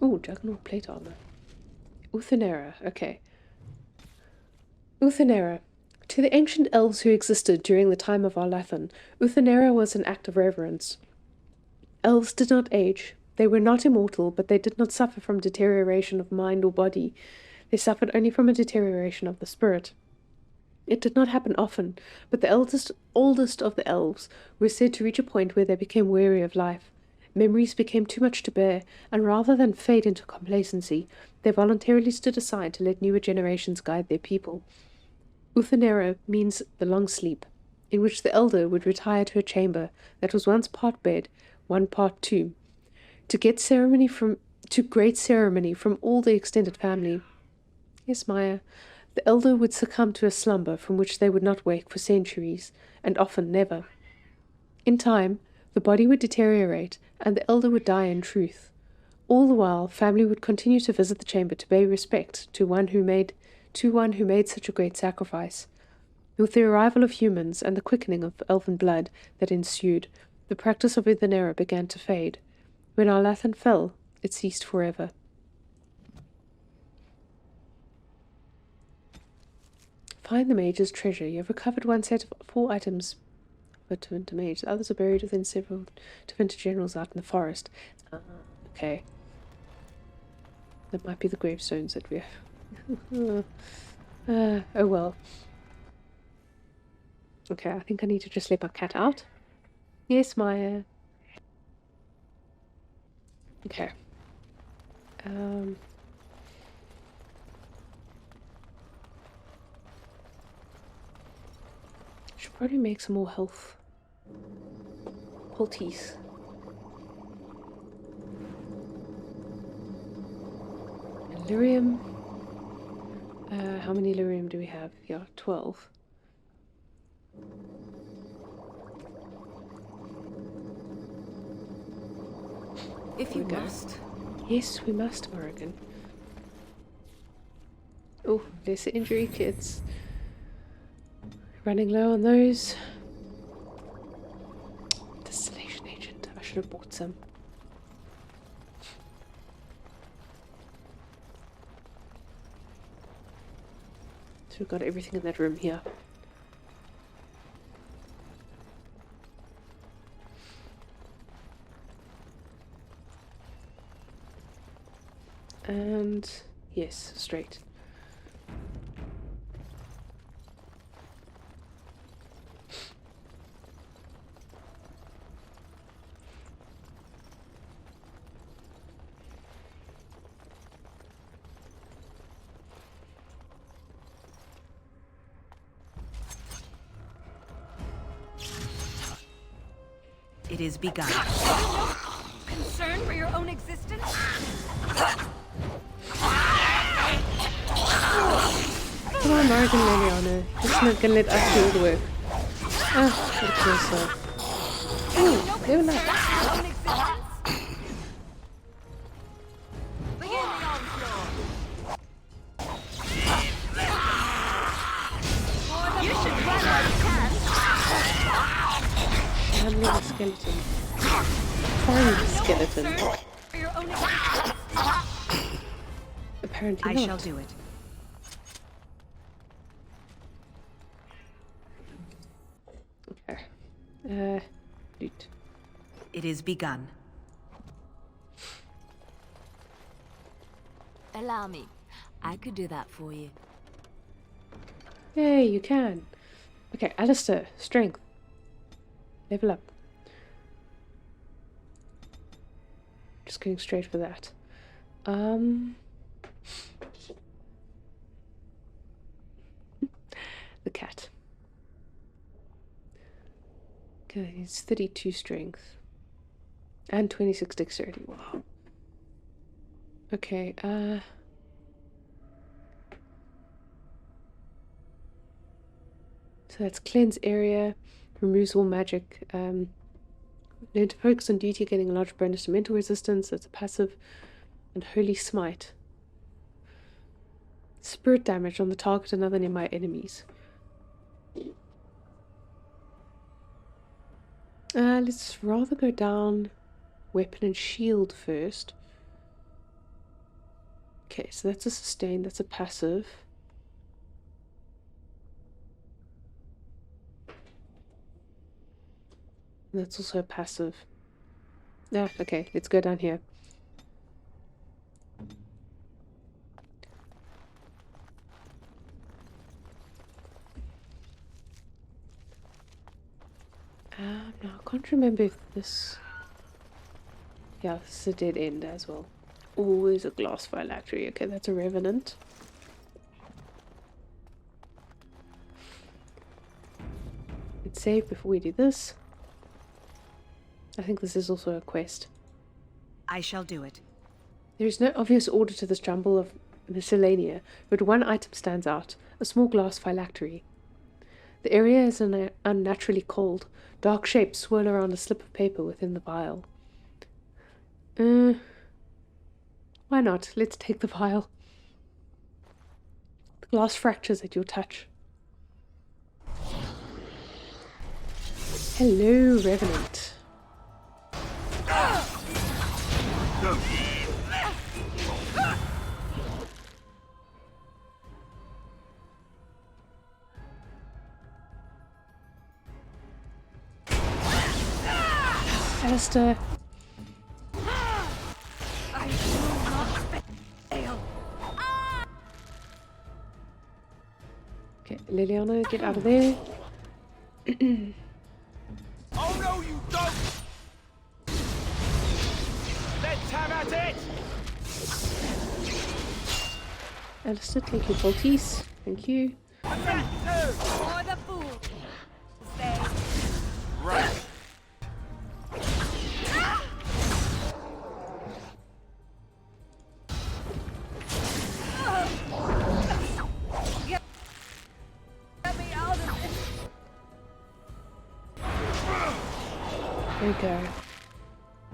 Oh, Juggernaut plate armor. Uthenera, okay. Uthenera. To the ancient elves who existed during the time of Arlathan, Uthenera was an act of reverence. Elves did not age. They were not immortal, but they did not suffer from deterioration of mind or body. They suffered only from a deterioration of the spirit. It did not happen often, but the oldest of the elves were said to reach a point where they became weary of life. Memories became too much to bear, and rather than fade into complacency, they voluntarily stood aside to let newer generations guide their people. Uthenera means the long sleep, in which the elder would retire to a chamber that was once part bed, one part tomb, to great ceremony from all the extended family. Yes, Maya, the elder would succumb to a slumber from which they would not wake for centuries, and often never. In time, the body would deteriorate, and the elder would die in truth. All the while, family would continue to visit the chamber to pay respect to one who made such a great sacrifice. With the arrival of humans and the quickening of elven blood that ensued, the practice of Uthenera began to fade. When Arlathan fell, it ceased forever. Find the mage's treasure. You have recovered one set of 4 items of a Tevinter mage. The others are buried within several Tevinter generals out in the forest. Okay. That might be the gravestones that we have. Oh well. Okay, I think I need to just let my cat out. Yes, Maya. Okay. Should probably make some more health poultice. Lyrium. How many lyrium do we have? Yeah, 12. If you must. Yes, we must, Morrigan. Oh, there's the injury kits. Running low on those. Distillation agent. I should have bought some. So we've got everything in that room here. And yes, straight. It is begun. Concern for your own existence? Come on, Morgan Liliana. It's not gonna let us do all the work. Ah, what a close. Ooh, level up. Your own existence? Begin the onslaught. You should run while you can. Handling a skeleton. Find the skeleton. Concern for your own existence? Apparently I not. shall do it. Okay. Loot. It is begun. Allow me. I could do that for you. Hey, you can. Okay, Alistair, strength. Level up. Just going straight for that. The cat. Okay, it's 32 strength. And 26 dexterity. Wow. Okay, so that's cleanse area, removes all magic. Learn to focus on duty, getting a large bonus to mental resistance. That's a passive. And holy smite. Spirit damage on the target and other nearby enemies. Let's rather go down weapon and shield first. Okay, so that's a sustain, that's a passive. And that's also a passive. Ah, okay, let's go down here. No, I can't remember if this... Yeah, this is a dead end as well. Always a glass phylactery. Okay, that's a revenant. Let's save before we do this. I think this is also a quest. I shall do it. There is no obvious order to this jumble of miscellanea, but one item stands out. A small glass phylactery. The area is unnaturally cold. Dark shapes swirl around a slip of paper within the vial. Why not? Let's take the vial. The glass fractures at your touch. Hello, Revenant. Alistair. I will not fail. Okay, Liliana, get out of there. Oh no, you don't! Let's have at it! Alistair, take your bolties. Thank you. For the fool. Stay. Right. Get me out of this. There we go.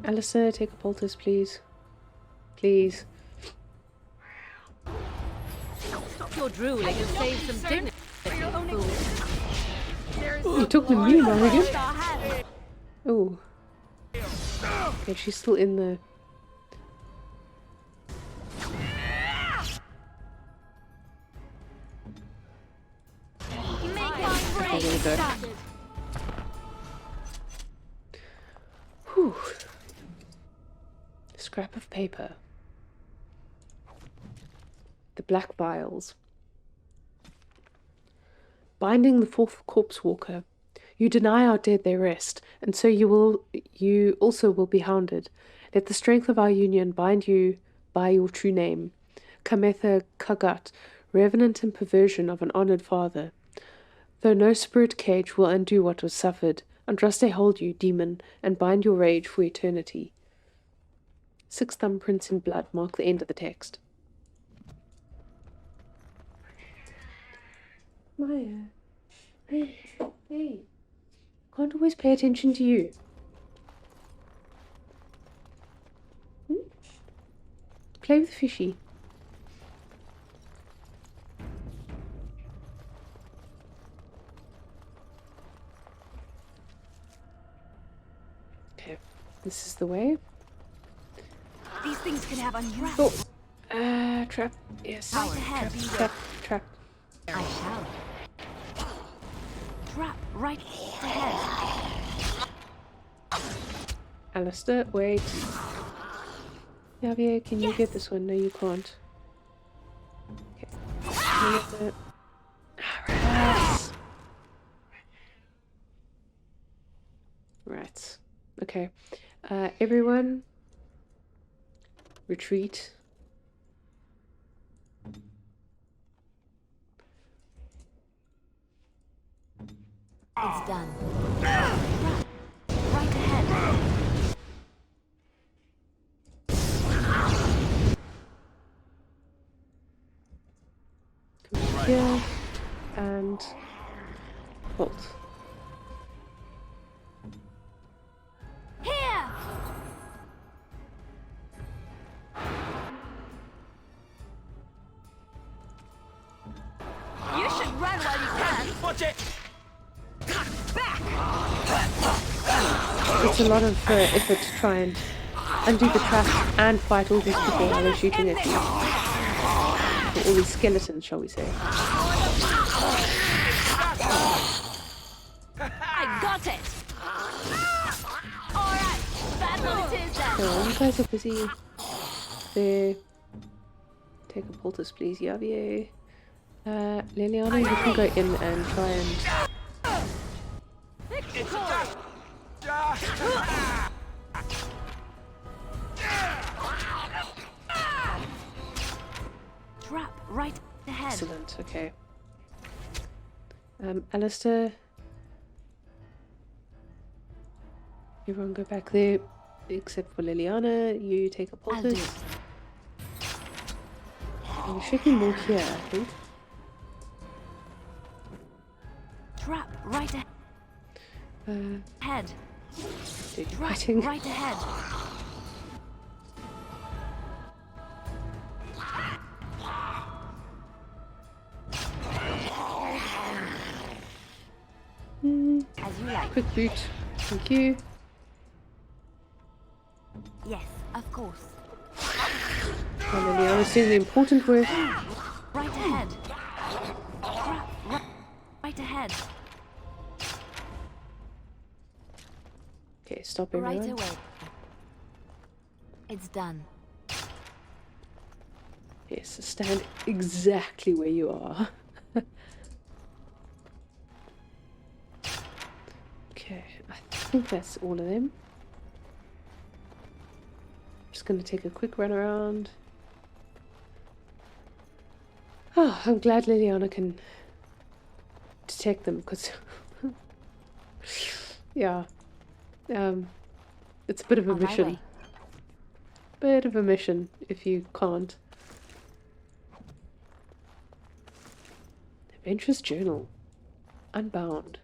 Alistair, take a poultice, please. Please. Stop Stop your drooling and save some dignity. Fool. You talking to me, Morrigan? Oh. Okay, she's still in the... Okay, there we go. Whew. Scrap of paper. The black vials. Binding the fourth corpse walker. You deny our dead their rest, and so you also will be hounded. Let the strength of our union bind you by your true name. Kametha Kagat, revenant and perversion of an honoured father. Though no spirit cage will undo what was suffered, Andraste hold you, demon, and bind your rage for eternity. 6 thumbprints in blood mark the end of the text. Maya. Hey. Hey. Can't always pay attention to you. Play with fishy. Okay, this is the way. These things can have unused. Oh, trap. Yes. Trap. I shall. Trap right ahead. Alistair, wait. Yavie, can you get this one? No, you can't. Okay. Right. Okay. Everyone, retreat. It's done. Right ahead. Come here and hold. Here! You should run while you can. Watch it! It's a lot of effort to try and undo the trap and fight all these people while they're shooting at you. Or all these skeletons, shall we say. I got it. All right, bad one it is then. So you guys are busy there. Take a poultice, please, Yavie. Liliana, you can go in and try and... Trap right ahead. Excellent, okay. Alistair. Everyone go back there, except for Liliana. You take a I'll do poultice. it. And there should be more here, I think. Trap right ahead. Dude, you're Trap fighting. right ahead. As you like. Quick boot. Thank you. Yes, of course. And Liliana's doing the important work. Right ahead. Trap right ahead. Okay, stop Right everyone. away. It's done. Yes, stand exactly where you are. Okay, I think that's all of them. Just going to take a quick run around. Oh, I'm glad Liliana can detect them because, yeah, it's a bit of a On my mission. way. Bit of a mission if you can't. Adventurous Journal. Unbound.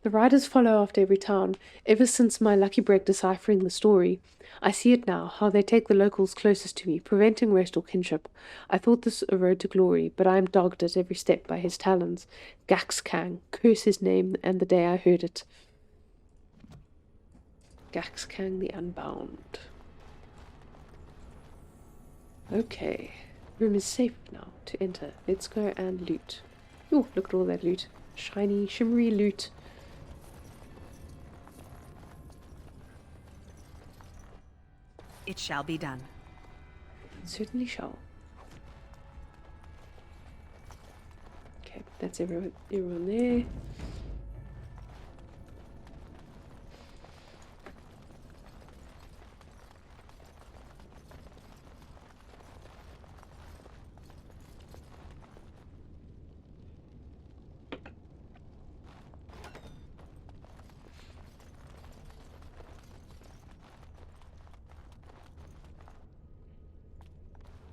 The riders follow after every town, ever since my lucky break deciphering the story. I see it now, how they take the locals closest to me, preventing rest or kinship. I thought this a road to glory, but I am dogged at every step by his talons. Gaxkang, curse his name, and the day I heard it. Gaxkang the Unbound. Okay. Room is safe now to enter. Let's go and loot. Oh, look at all that loot. Shiny, shimmery loot. It shall be done. It certainly shall. Okay, that's everyone there.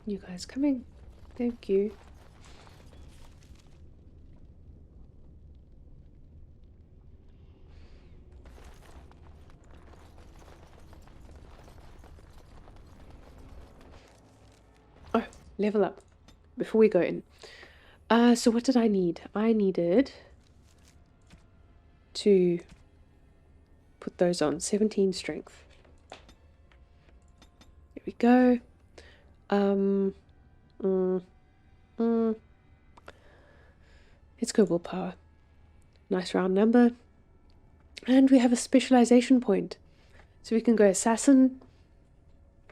You guys coming? Thank you. Oh, level up before we go in. So what did I need? I needed to put those on. 17 strength. There we go. Let's go willpower. Nice round number. And we have a specialization point. So we can go assassin.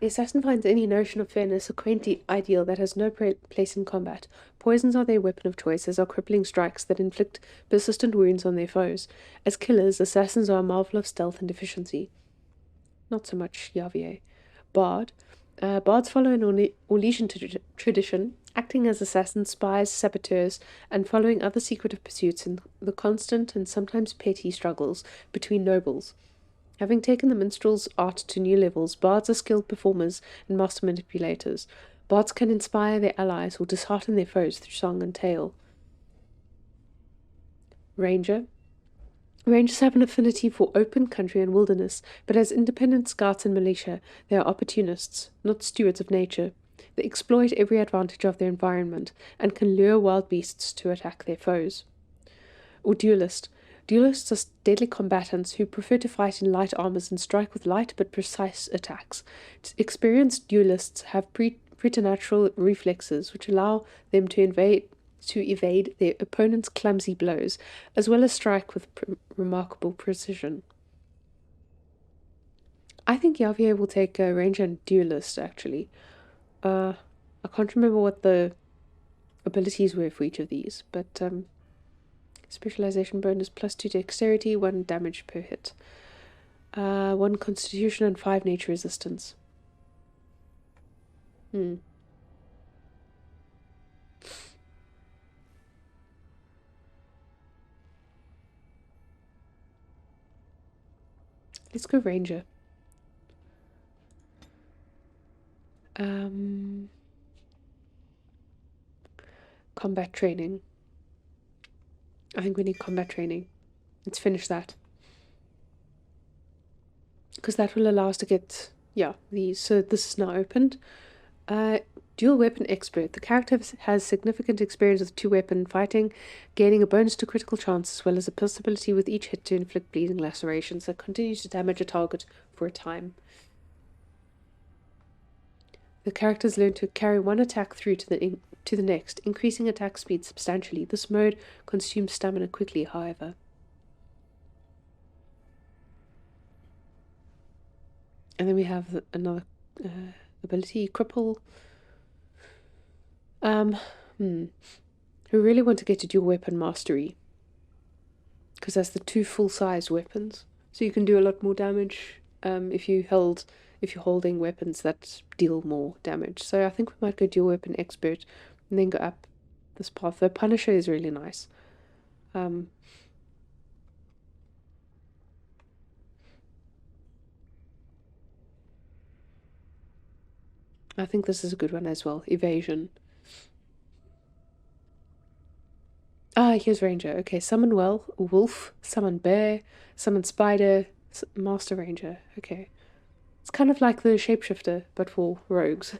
The assassin finds any notion of fairness a quaint ideal that has no place in combat. Poisons are their weapon of choice, as are crippling strikes that inflict persistent wounds on their foes. As killers, assassins are a marvel of stealth and efficiency. Not so much Yavie. Bard. Bards follow an Orlesian tradition, acting as assassins, spies, saboteurs, and following other secretive pursuits in the constant and sometimes petty struggles between nobles. Having taken the minstrel's art to new levels, bards are skilled performers and master manipulators. Bards can inspire their allies or dishearten their foes through song and tale. Ranger. Rangers have an affinity for open country and wilderness, but as independent scouts and militia, they are opportunists, not stewards of nature. They exploit every advantage of their environment and can lure wild beasts to attack their foes. Or duelist. Duelists are deadly combatants who prefer to fight in light armors and strike with light but precise attacks. Experienced duelists have preternatural reflexes which allow them to evade their opponent's clumsy blows, as well as strike with remarkable precision. I think Yavie will take a ranger and duelist, actually. I can't remember what the abilities were for each of these, but specialization bonus +2 dexterity, 1 damage per hit, 1 constitution and 5 nature resistance. Let's go ranger. Combat training. I think we need combat training. Let's finish that. Because that will allow us to get, these. So this is now opened. Dual weapon expert. The character has significant experience with 2-weapon fighting, gaining a bonus to critical chance as well as a possibility with each hit to inflict bleeding lacerations that continue to damage a target for a time. The characters learn to carry one attack through to the next, increasing attack speed substantially. This mode consumes stamina quickly, however. And then we have another ability, cripple. We really want to get to dual weapon mastery, because that's the 2 full-sized weapons, so you can do a lot more damage if you're holding weapons that deal more damage. So I think we might go dual weapon expert and then go up this path. The Punisher is really nice. I think this is a good one as well. Evasion. Ah, here's ranger. Okay, summon wolf, summon bear, summon spider, master ranger. Okay. It's kind of like the shapeshifter, but for rogues.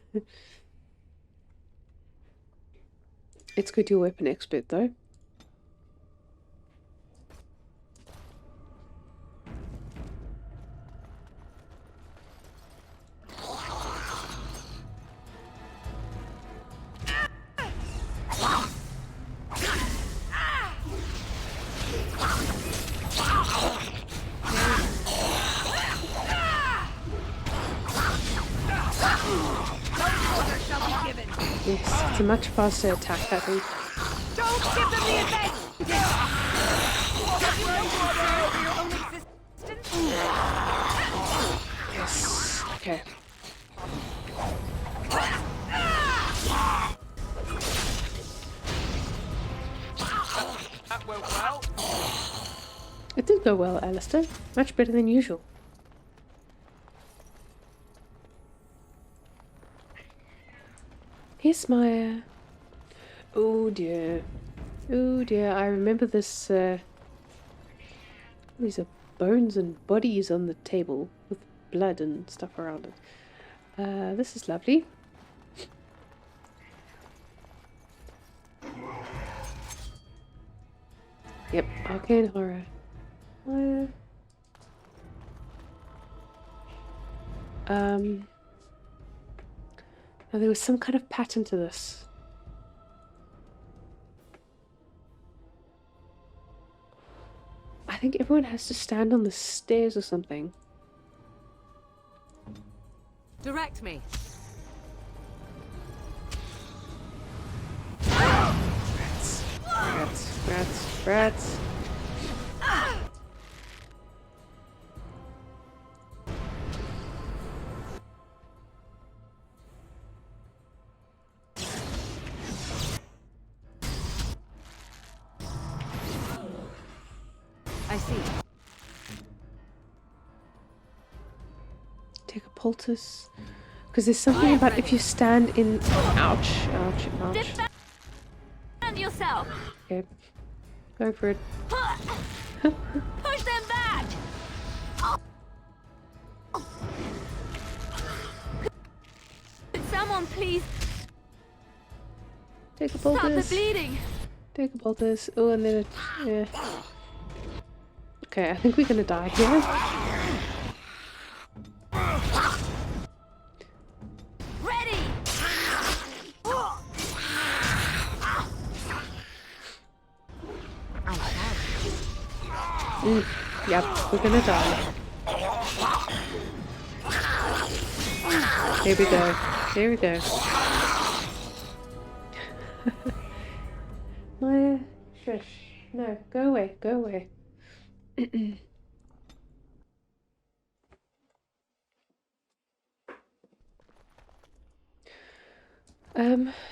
It's good you're weapon expert, though. Yes, it's a much faster attack, I think. Don't give them the advantage! Have you no concern for your own existence? Yes. Okay. That went well. It did go well, Alistair. Much better than usual. Yes, Maya. Oh dear. Oh dear, I remember this, these are bones and bodies on the table with blood and stuff around it. This is lovely. Yep, arcane horror. Maya. Now there was some kind of pattern to this. I think everyone has to stand on the stairs or something. Direct me. Rats. Rats. Rats. Rats. I see. Take a poultice. Because there's something about if you stand in... Ouch. Ouch. Ouch. Defend yourself. Okay. Go for it. Push them back. Could someone please Take a stop the poultice. bleeding? Take a poultice. Oh, and then it... Yeah. Okay, I think we're gonna die here. Ready. Yep, we're gonna die. Here we go. Here we go. Maya, shush. No, go away. Go away.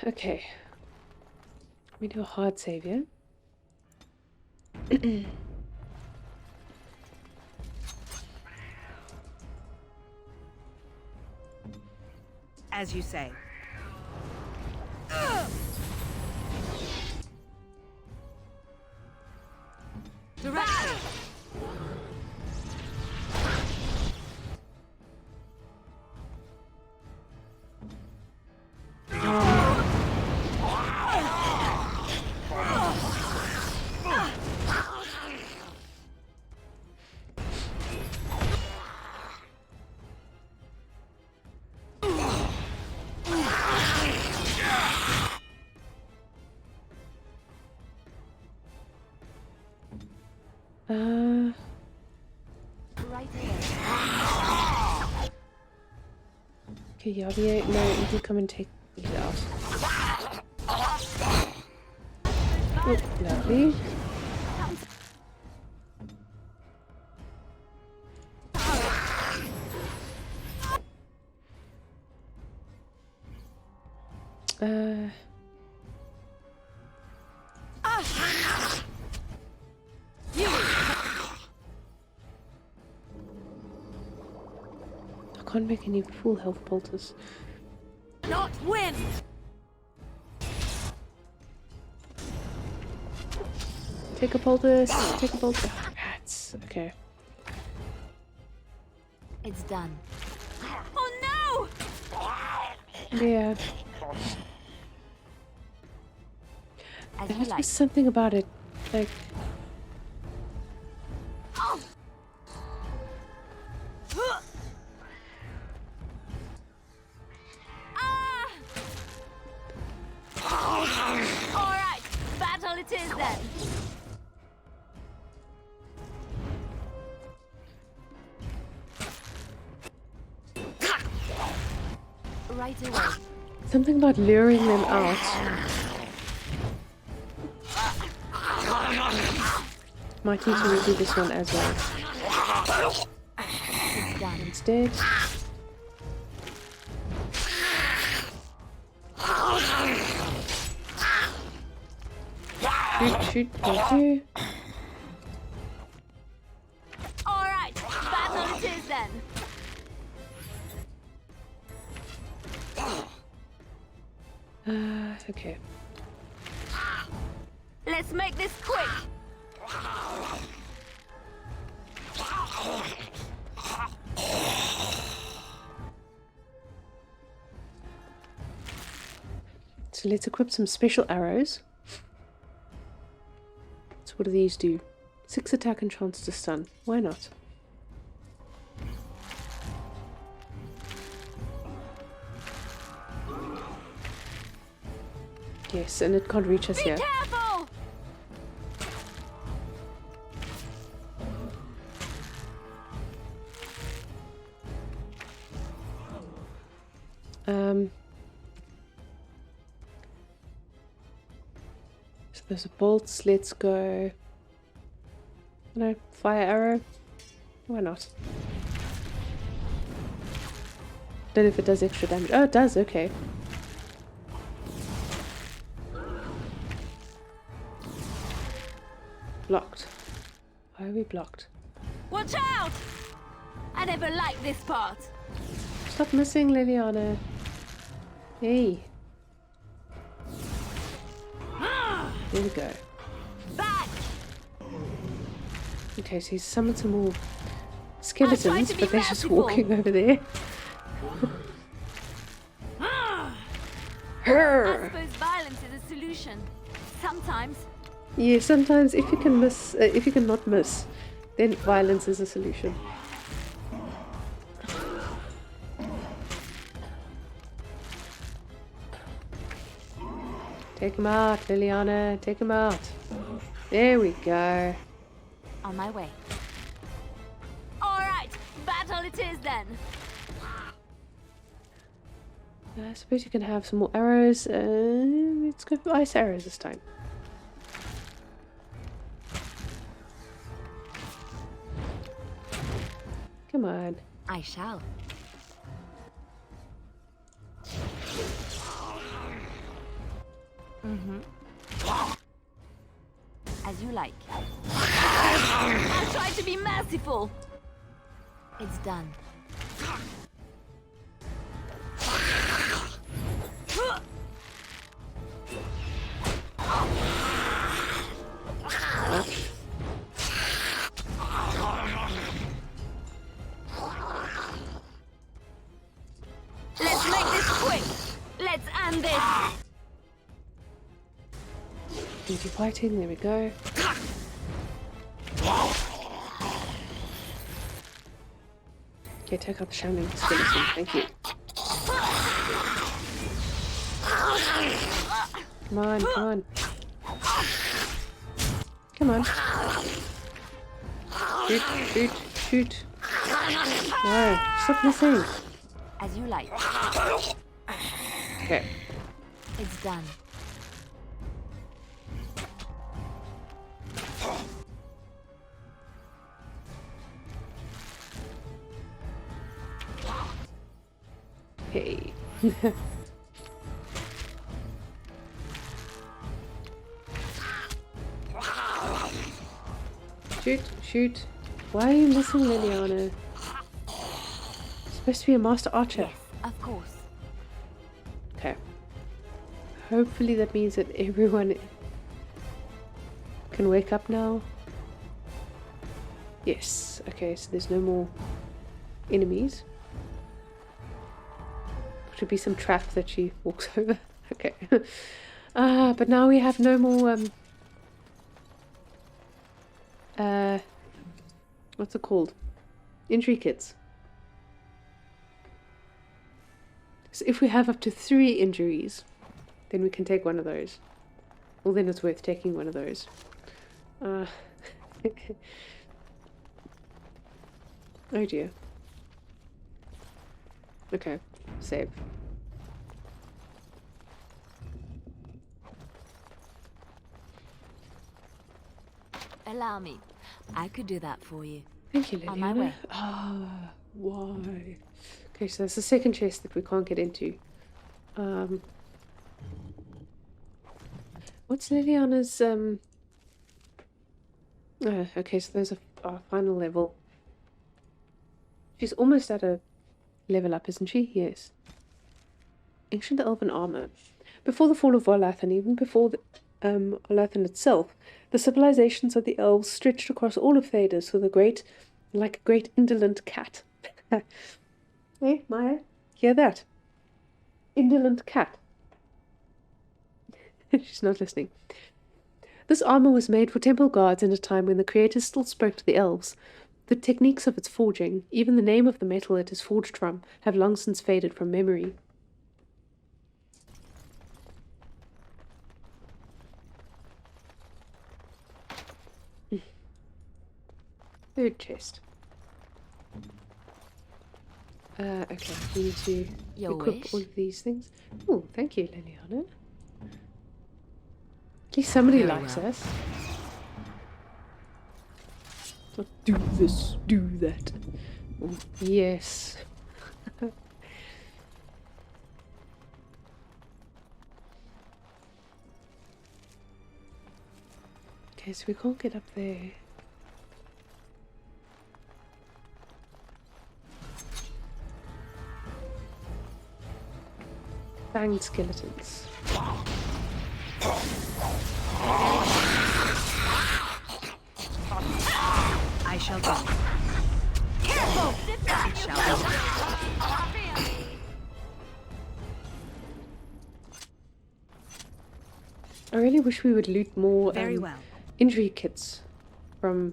Okay. We do a hard save, yeah? As you say. Direct me. Right here. Okay, Yavie, no, you can come and take these out. Oh, lovely. I can't make any full health poultice. Not win. Take a poultice. Take a poultice. Oh, rats. Okay. It's done. Oh no! Yeah. As There you was like. something about it. Like, Alright, battle it is then. Right away. something about luring them out. Might need to redo this one as well. It's done. Instead. Shoot, thank you. Alright, battle it is then. Okay. Let's make this quick. So let's equip some special arrows. So what do these do? 6 attack and chance to stun. Why not? Yes, and it can't reach us here. Careful! So there's a bolts. Let's go. No, fire arrow. Why not? Don't know if it does extra damage. Oh, it does. Okay. Blocked. Why are we blocked? Watch out! I never liked this part. Stop missing, Liliana. Hey. There we go. Back! Okay, so he's summoned some more I'm skeletons, trying to be but they're just merciful. walking over there. I Her. suppose violence is a solution. Sometimes. Yeah, sometimes if you can miss, if you can not miss, then violence is a solution. Take him out, Liliana. Take him out. There we go. On my way. Alright, battle it is then. I suppose you can have some more arrows. Let's go for ice arrows this time. Come on. I shall. As you like. I'll try to be merciful. It's done. Let's make this quick. Let's end this. Easy fighting, there we go. Okay, take out the shining skeleton, thank you. Come on, come on. Come on. Shoot, shoot, shoot. No, stop missing. As you like. Okay. It's done. Hey. Shoot, shoot. Why are you missing, Liliana? Supposed to be a master archer. Yes, of course. Okay. Hopefully that means that everyone can wake up now. Yes, okay, so there's no more enemies. Should be some trap that she walks over. Okay. But now we have no more what's it called? Injury kits. So if we have up to 3 injuries, then we can take one of those. Well, then it's worth taking one of those. Oh dear. Okay, save. Allow me. I could do that for you. Thank you, Liliana. On my way. Ah, why? Okay, so that's the second chest that we can't get into. What's Liliana's, okay, so there's our final level. She's almost at a level up, isn't she? Yes. Ancient Elven Armor. Before the fall of Olathan, even before the, Olathan itself, the civilizations of the elves stretched across all of Thedas with a great, like a great indolent cat. Hey, Maya, hear that? Indolent cat. She's not listening. This armor was made for temple guards in a time when the creators still spoke to the elves. The techniques of its forging, even the name of the metal it is forged from, have long since faded from memory. Third chest. Okay, we need to equip all of these things. Oh, thank you, Liliana. At least somebody likes us. Not do this, do that. Oh, yes. Okay, so we can't get up there. Fanged skeletons. I shall go. Careful! It shall be. I really wish we would loot more Very well. injury kits from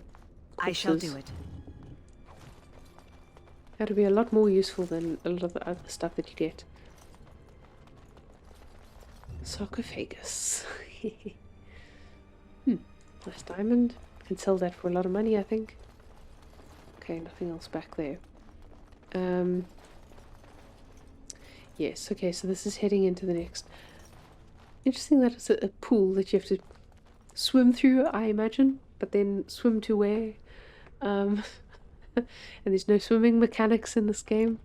corpses. I shall do it. That would be a lot more useful than a lot of the other stuff that you get. Sarcophagus. Nice diamond. Can sell that for a lot of money, I think. Okay, nothing else back there. Yes, okay, so this is heading into the next. Interesting that it's a pool that you have to swim through, I imagine, but then swim to where? And there's no swimming mechanics in this game.